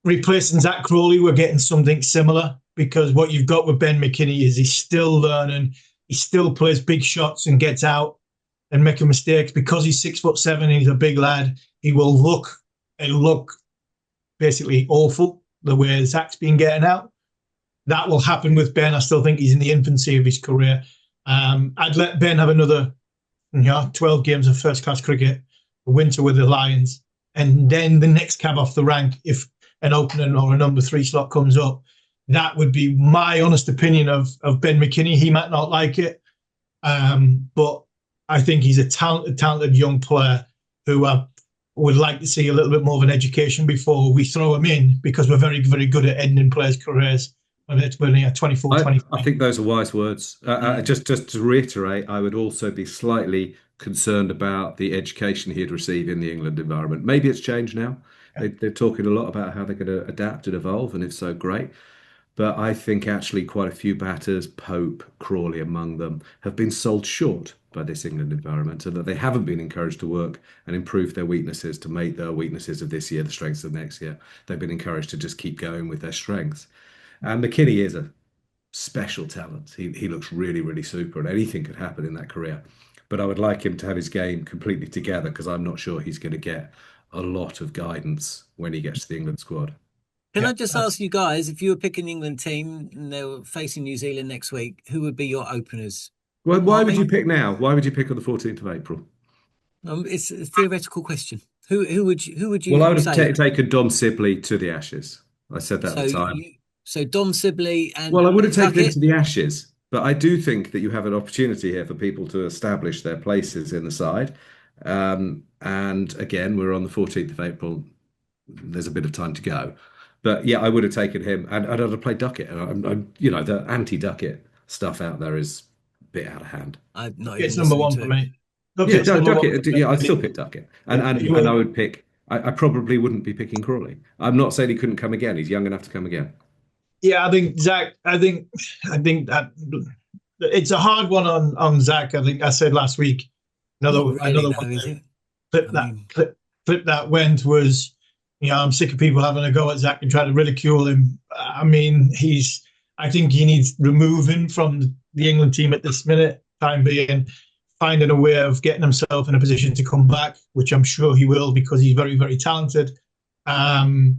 replacing Zach Crawley, we're getting something similar because what you've got with Ben McKinney is he's still learning. He still plays big shots and gets out and making mistakes because he's 6'7" and he's a big lad. He will look basically awful the way Zach's been getting out. That will happen with Ben. I still think he's in the infancy of his career. I'd let Ben have another 12 games of first-class cricket, a winter with the Lions, and then the next cab off the rank, if an opening or a number 3 slot comes up. That would be my honest opinion of Ben McKinney. He might not like it, but I think he's a talented young player who would like to see a little bit more of an education before we throw him in because we're very, very good at ending players' careers. It's been 24, 25. I think those are wise words. Just to reiterate, I would also be slightly concerned about the education he'd receive in the England environment. Maybe it's changed now. They're talking a lot about how they're going to adapt and evolve, and if so, great. But I think actually quite a few batters, Pope, Crawley among them, have been sold short by this England environment, and that they haven't been encouraged to work and improve their weaknesses to make their weaknesses of this year the strengths of next year. They've been encouraged to just keep going with their strengths. And McKinney is a special talent. He looks really, really super, and anything could happen in that career. But I would like him to have his game completely together because I'm not sure he's going to get a lot of guidance when he gets to the England squad. Can I just ask you guys, if you were picking the England team and they were facing New Zealand next week, who would be your openers? Well, why would you pick now? Why would you pick on the 14th of April? It's a theoretical question. Who would you? Well, I would have taken Dom Sibley to the Ashes. I said that at the time. So Dom Sibley and... Well, I would have taken him to the Ashes, but I do think that you have an opportunity here for people to establish their places in the side. And again, we're on the 14th of April. There's a bit of time to go. But yeah, I would have taken him, and I'd have played Duckett. And the anti-Duckett stuff out there is bit out of hand. I've not It's even number listened one to for it. me. Yeah, Duckett's number one. Duckett. Yeah, I'd still pick Duckett, and I would pick. I probably wouldn't be picking Crawley. I'm not saying he couldn't come again. He's young enough to come again. Yeah, I think Zach. I think that it's a hard one on Zach. I think I said last week. Another Not really, another though, one. is it? Flip I that mean- flip that went was, I'm sick of people having a go at Zach and try to ridicule him. I mean, I think he needs removing from the England team at this time being, finding a way of getting himself in a position to come back, which I'm sure he will because he's very, very talented. Might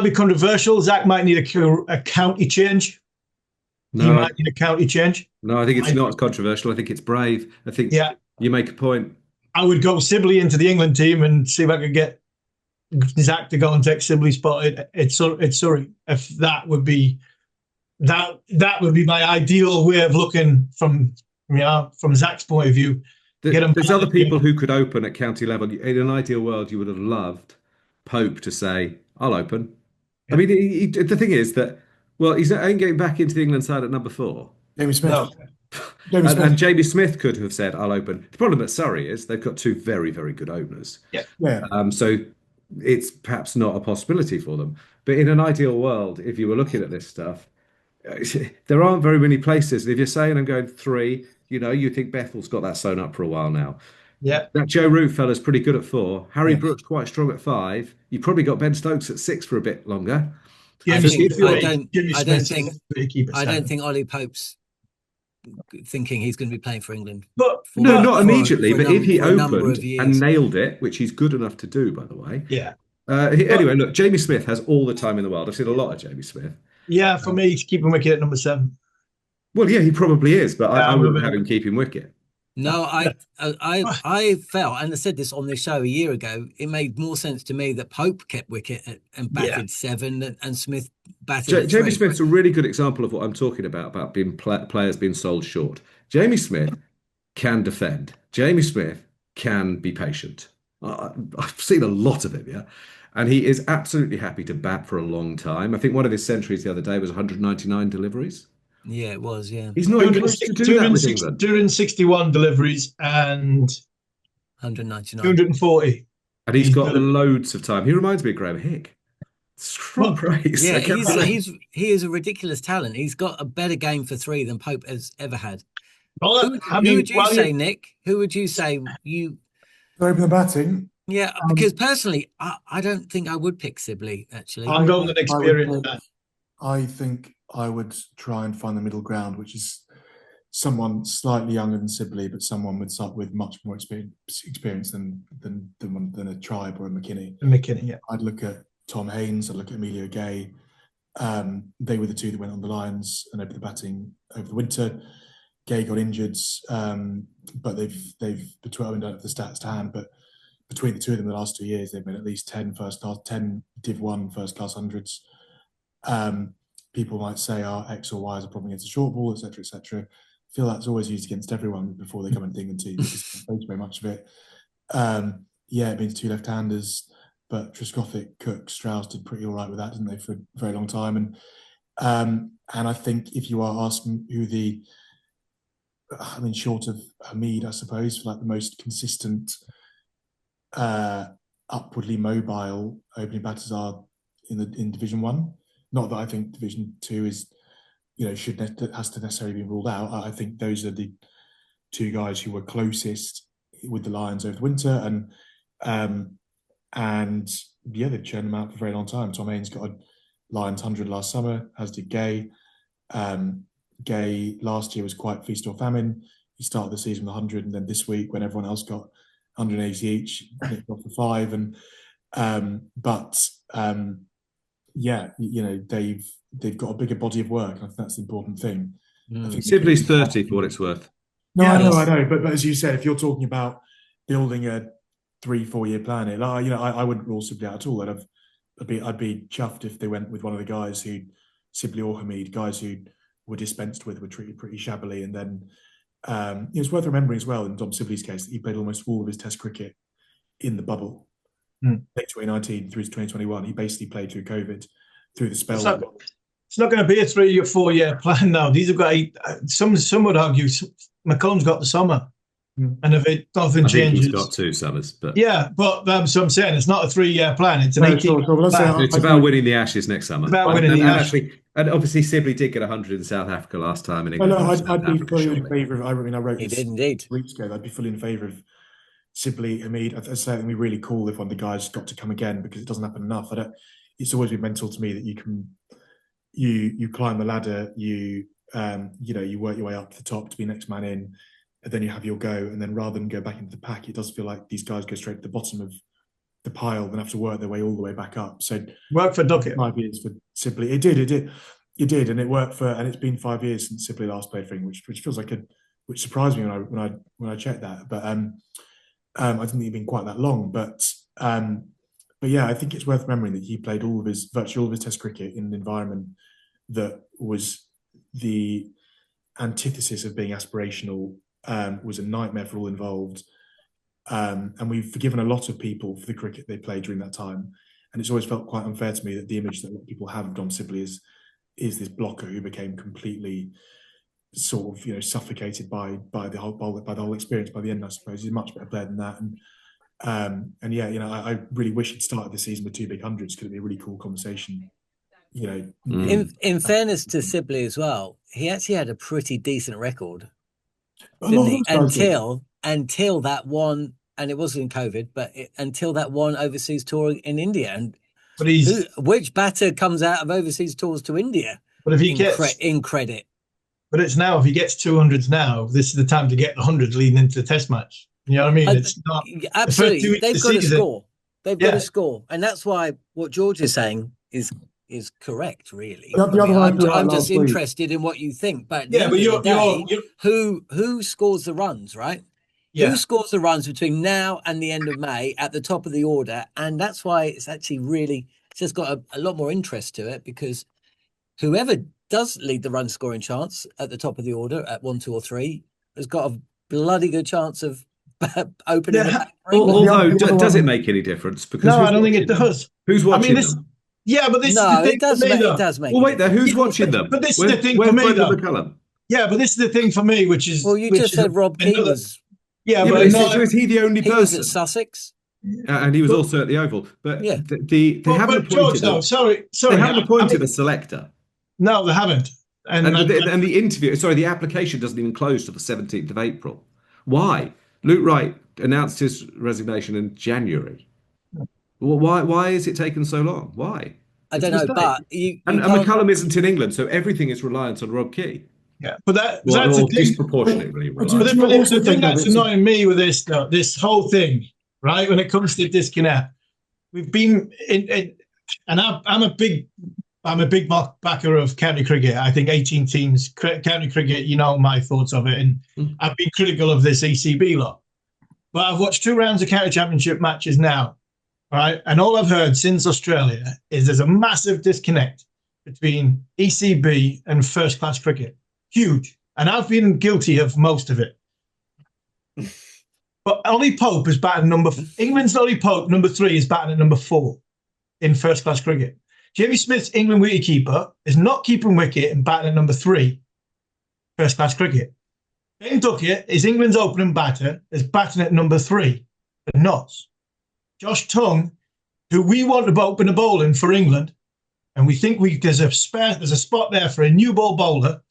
be controversial. Zach might need a county change. No, He might need a county change. no, I think it's not controversial. I think it's brave. I think you make a point. I would go Sibley into the England team and see if I could get Zach to go and take Sibley's spot at Surrey. If that would be my ideal way of looking from Zach's point of view. There's other people who could open at county level. In an ideal world, you would have loved Pope to say, "I'll open." Yeah. I mean, the thing is that, well, he's ain't getting back into the England side at number 4. Jamie Smith. No. And Jamie Smith could have said, "I'll open." The problem at Surrey is they've got 2 very, very good openers. Yeah. So it's perhaps not a possibility for them. But in an ideal world, if you were looking at this stuff, there aren't very many places. If you're saying I'm going 3, you think Bethel's got that sewn up for a while now. Yeah. That Joe Root fella's pretty good at 4. Harry Brooks quite strong at 5. You probably got Ben Stokes at 6 for a bit longer. I don't think Ollie Pope's thinking he's going to be playing for England. But not immediately. But if he opened years and nailed it, which he's good enough to do, by the way. Yeah. Anyway, look, Jamie Smith has all the time in the world. I've seen a lot of Jamie Smith. Yeah, for me, he's keeping wicket at number 7. Well, yeah, he probably is, but I wouldn't have him keeping wicket. No, I felt, and I said this on this show a year ago, it made more sense to me that Pope kept wicket and batted 7 and Smith batted at 3. Jamie Smith's a really good example of what I'm talking about being players being sold short. Jamie Smith can defend. Jamie Smith can be patient. I've seen a lot of him, yeah. And he is absolutely happy to bat for a long time. I think one of his centuries the other day was 199 deliveries. Yeah, it was, yeah. He's not even to do that with England. 261 deliveries and 199. 240. And he's got loads of time. He reminds me of Graham Hick. Strong praise. Yeah, he is a ridiculous talent. He's got a better game for 3 than Pope has ever had. Who would you say, Nick? Who would you say you open the batting? Yeah, because personally, I don't think I would pick Sibley, actually. I'm going with experience. I think I would try and find the middle ground, which is someone slightly younger than Sibley, but someone with much more experience than a Tribe or a McKinney. Yeah. I'd look at Tom Haynes. I'd look at Emilio Gay. They were the 2 that went on the Lions and opened the batting over the winter. Gay got injured, but they've between, I don't have the stats to hand, but between the 2 of them, the last 2 years, they've made at least 10 Div 1 first class hundreds. People might say, X or Y is a problem against the short ball, etc., etc. I feel that's always used against everyone before they come into the England team. Because they don't very much of it. It means 2 left-handers, but Trescothick, Cook, Strauss did pretty all right with that, didn't they, for a very long time? And I think if you are asking who short of Hamid, I suppose, for like the most consistent, upwardly mobile opening batters are in Division 1. Not that I think Division 2 is, has to necessarily be ruled out. I think those are the 2 guys who were closest with the Lions over the winter, and they've churned them out for a very long time. Tom Haynes got a Lions 100 last summer, as did Gay. Gay last year was quite feast or famine. He started the season with 100, and then this week, when everyone else got 180 each, he got for 5. They've got a bigger body of work. I think that's the important thing. I think Sibley's 30 for what it's worth. No, I know. But as you said, if you're talking about building a 3-4 year plan, I wouldn't rule Sibley out at all. I'd be chuffed if they went with one of the guys who, Sibley or Hamid, guys who were dispensed with, were treated pretty shabbily. And then it's worth remembering as well, in Dom Sibley's case, that he played almost all of his Test cricket in the bubble. Late 2019 through to 2021, he basically played through COVID, through the spell. It's not going to be a 3 or 4 year plan now. These have got some would argue McCullum's got the summer. And if nothing changes, think he's got 2 summers. But yeah, but that's what I'm saying. It's not a 3 year plan. It's an 18. It's about winning the Ashes next summer. It's about winning the Ashes. Actually, and obviously Sibley did get 100 in South Africa last time. In England, I'd be fully in favour of. I wrote this indeed 3 weeks ago. I'd be fully in favour of Sibley. Hamid. I'd say it'd be really cool if one of the guys got to come again, because it doesn't happen enough. It's always been mental to me that you climb the ladder, you work your way up to the top to be next man in, and then you have your go, and then rather than go back into the pack, it does feel like these guys go straight to the bottom of the pile and have to work their way all the way back up. So work for Duckett. 5 years for Sibley. It did, and it worked for. And it's been 5 years since Sibley last played for England, which feels like which surprised me when I checked that. But I didn't think it'd been quite that long. But yeah, I think it's worth remembering that he played virtually all of his Test cricket in an environment that was the antithesis of being aspirational, was a nightmare for all involved. And we've forgiven a lot of people for the cricket they played during that time. And it's always felt quite unfair to me that the image that a lot of people have of Dom Sibley is this blocker who became completely sort of, suffocated by the whole experience by the end. I suppose he's a much better player than that. And yeah, I really wish he'd started the season with 2 big hundreds, because it'd be a really cool conversation. In fairness to Sibley as well, he actually had a pretty decent record, didn't he? Until that one, and it wasn't in COVID, but until that one overseas tour in India. But which batter comes out of overseas tours to India? But if he in credit, but it's now, if he gets 200s now, this is the time to get the 100s leading into the Test match. You know what I mean? It's not absolutely. They've got to score. They've got to score, and that's why what George is saying is correct, really. I'm just interested in what you think. But who scores the runs, right? Yeah. Who scores the runs between now and the end of May at the top of the order? And that's why it's actually it's just got a lot more interest to it, because whoever does lead the run scoring chance at the top of the order at 1, 2, or 3 has got a bloody good chance of opening the back. Although, does it make any difference? Because no, I don't think it does. Who's watching them? Yeah, but this is the thing. It does make. Well, wait there. Who's watching them? But this is the thing for me, though. Yeah, but this is the thing for me, which is. Well, you just said Rob Key was. Yeah, but is he the only person? He was at Sussex. And he was also at the Oval. But yeah, they haven't appointed. No, sorry. They haven't appointed a selector. No, they haven't. And the interview, the application doesn't even close till the 17th of April. Why? Luke Wright announced his resignation in January. Well, why is it taken so long? Why? I don't know, but and McCullum isn't in England, so everything is reliant on Rob Key. Yeah, but that's disproportionately reliant. But the thing that's annoying me with this whole thing, right? When it comes to disconnect, we've been in and I'm a big backer of county cricket. I think 18 teams, county cricket, my thoughts of it. And I've been critical of this ECB lot. But I've watched 2 rounds of county championship matches now, right? And all I've heard since Australia is there's a massive disconnect between ECB and first-class cricket. Huge. And I've been guilty of most of it. But Ollie Pope is batting England's Ollie Pope, number 3, is batting at number 4 in first-class cricket. Jamie Smith's England wicketkeeper is not keeping wicket and batting at number 3, first-class cricket. Ben Duckett is England's opening batter, is batting at number 3 for Notts. Josh Tongue, who we want to open the bowling for England, and we think there's a spot there for a new ball bowler,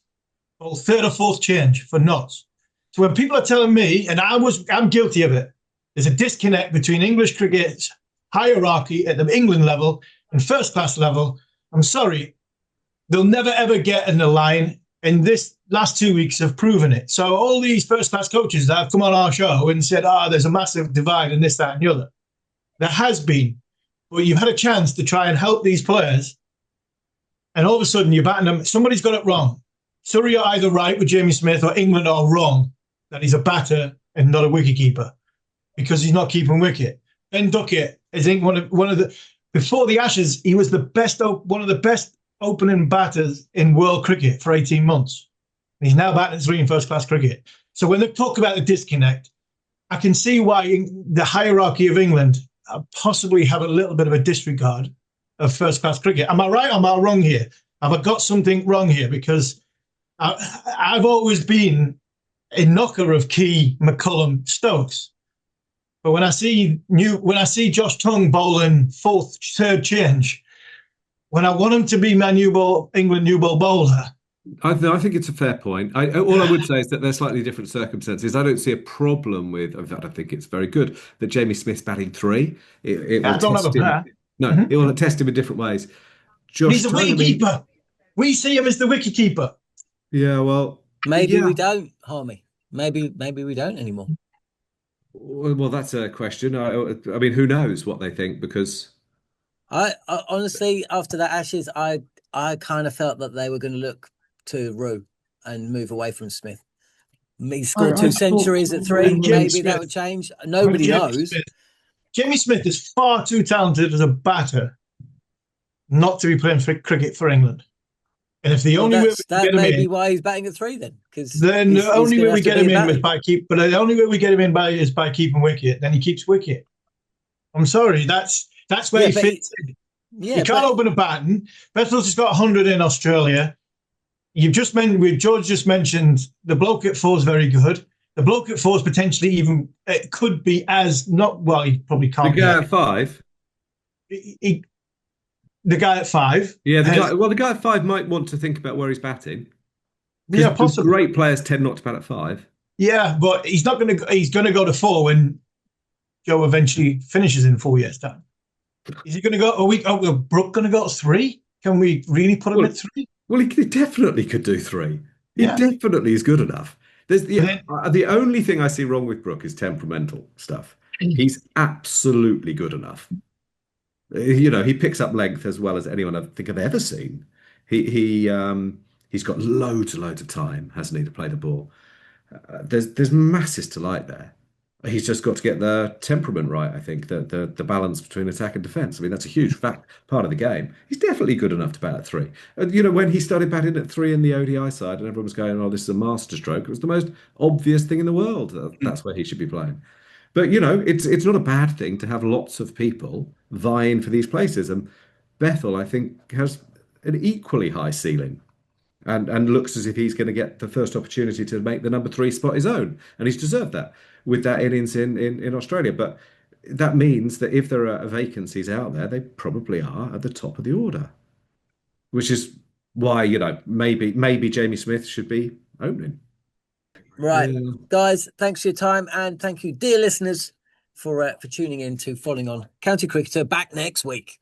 bowl 3rd or 4th change for Notts. So when people are telling me, and I'm guilty of it, there's a disconnect between English cricket's hierarchy at the England level and first-class level, I'm sorry, they'll never, ever get in the line, and this last 2 weeks have proven it. So all these first-class coaches that have come on our show and said, there's a massive divide and this, that, and the other. There has been, but you've had a chance to try and help these players, and all of a sudden you're batting them. Somebody's got it wrong. Surrey are either right with Jamie Smith, or England are wrong that he's a batter and not a wicketkeeper, because he's not keeping wicket. Ben Duckett is one of the before the Ashes, he was one of the best opening batters in world cricket for 18 months. And he's now batting 3 in first-class cricket. So when they talk about the disconnect, I can see why the hierarchy of England possibly have a little bit of a disregard of first-class cricket. Am I right or am I wrong here? Have I got something wrong here? Because I've always been a knocker of Key, McCullum, Stokes. But when I see Josh Tongue bowling third change, when I want him to be my England new ball bowler. I think it's a fair point. All I would say is that they're slightly different circumstances. I don't see a problem with. In fact, I think it's very good that Jamie Smith's batting three. I don't have a plan. No, it will test him in different ways. He's a wicket keeper. We see him as the wicket keeper. Yeah, well, maybe we don't, Harmy. Maybe we don't anymore. Well, that's a question. I mean, who knows what they think? Because I honestly, after that Ashes, I kind of felt that they were going to look to Root and move away from Smith. He scored two centuries at three. Maybe that would change. Nobody knows. Jamie Smith is far too talented as a batter not to be playing for cricket for England. And if the only way we that may be why he's batting at three, then, because then the only way we get him in is by the only way we get him in is by keeping wicket. Then he keeps wicket. I'm sorry, that's where he fits in. Yeah, you can't open a baton. Bethel's just got 100 in Australia. George just mentioned the bloke at four is very good. The bloke at four is potentially even it could be as not well. He probably can't. The guy at five. The guy at five. Yeah, the guy at five might want to think about where he's batting. Yeah, possibly. Great players tend not to bat at five. Yeah, but he's not going to. He's going to go to four when Joe eventually finishes in 4 years' time. Is he going to go? Are Brooke going to go to three? Can we really put him at three? Well, he definitely could do three. He definitely is good enough. The only thing I see wrong with Brooke is temperamental stuff. He's absolutely good enough. He picks up length as well as anyone I think I've ever seen. He's got loads of time, hasn't he, to play the ball. There's masses to like there. He's just got to get the temperament right, I think, the balance between attack and defence. I mean, that's a huge part of the game. He's definitely good enough to bat at three. When he started batting at three in the ODI side and everyone was going, oh, this is a masterstroke, it was the most obvious thing in the world. That's where he should be playing. But, it's not a bad thing to have lots of people vying for these places. And Bethel, I think, has an equally high ceiling. And looks as if he's going to get the first opportunity to make the number 3 spot his own. And he's deserved that with that innings in Australia. But that means that if there are vacancies out there, they probably are at the top of the order. Which is why, maybe Jamie Smith should be opening. Right. Guys, thanks for your time. And thank you, dear listeners, for tuning in to Following On County Cricketer, back next week.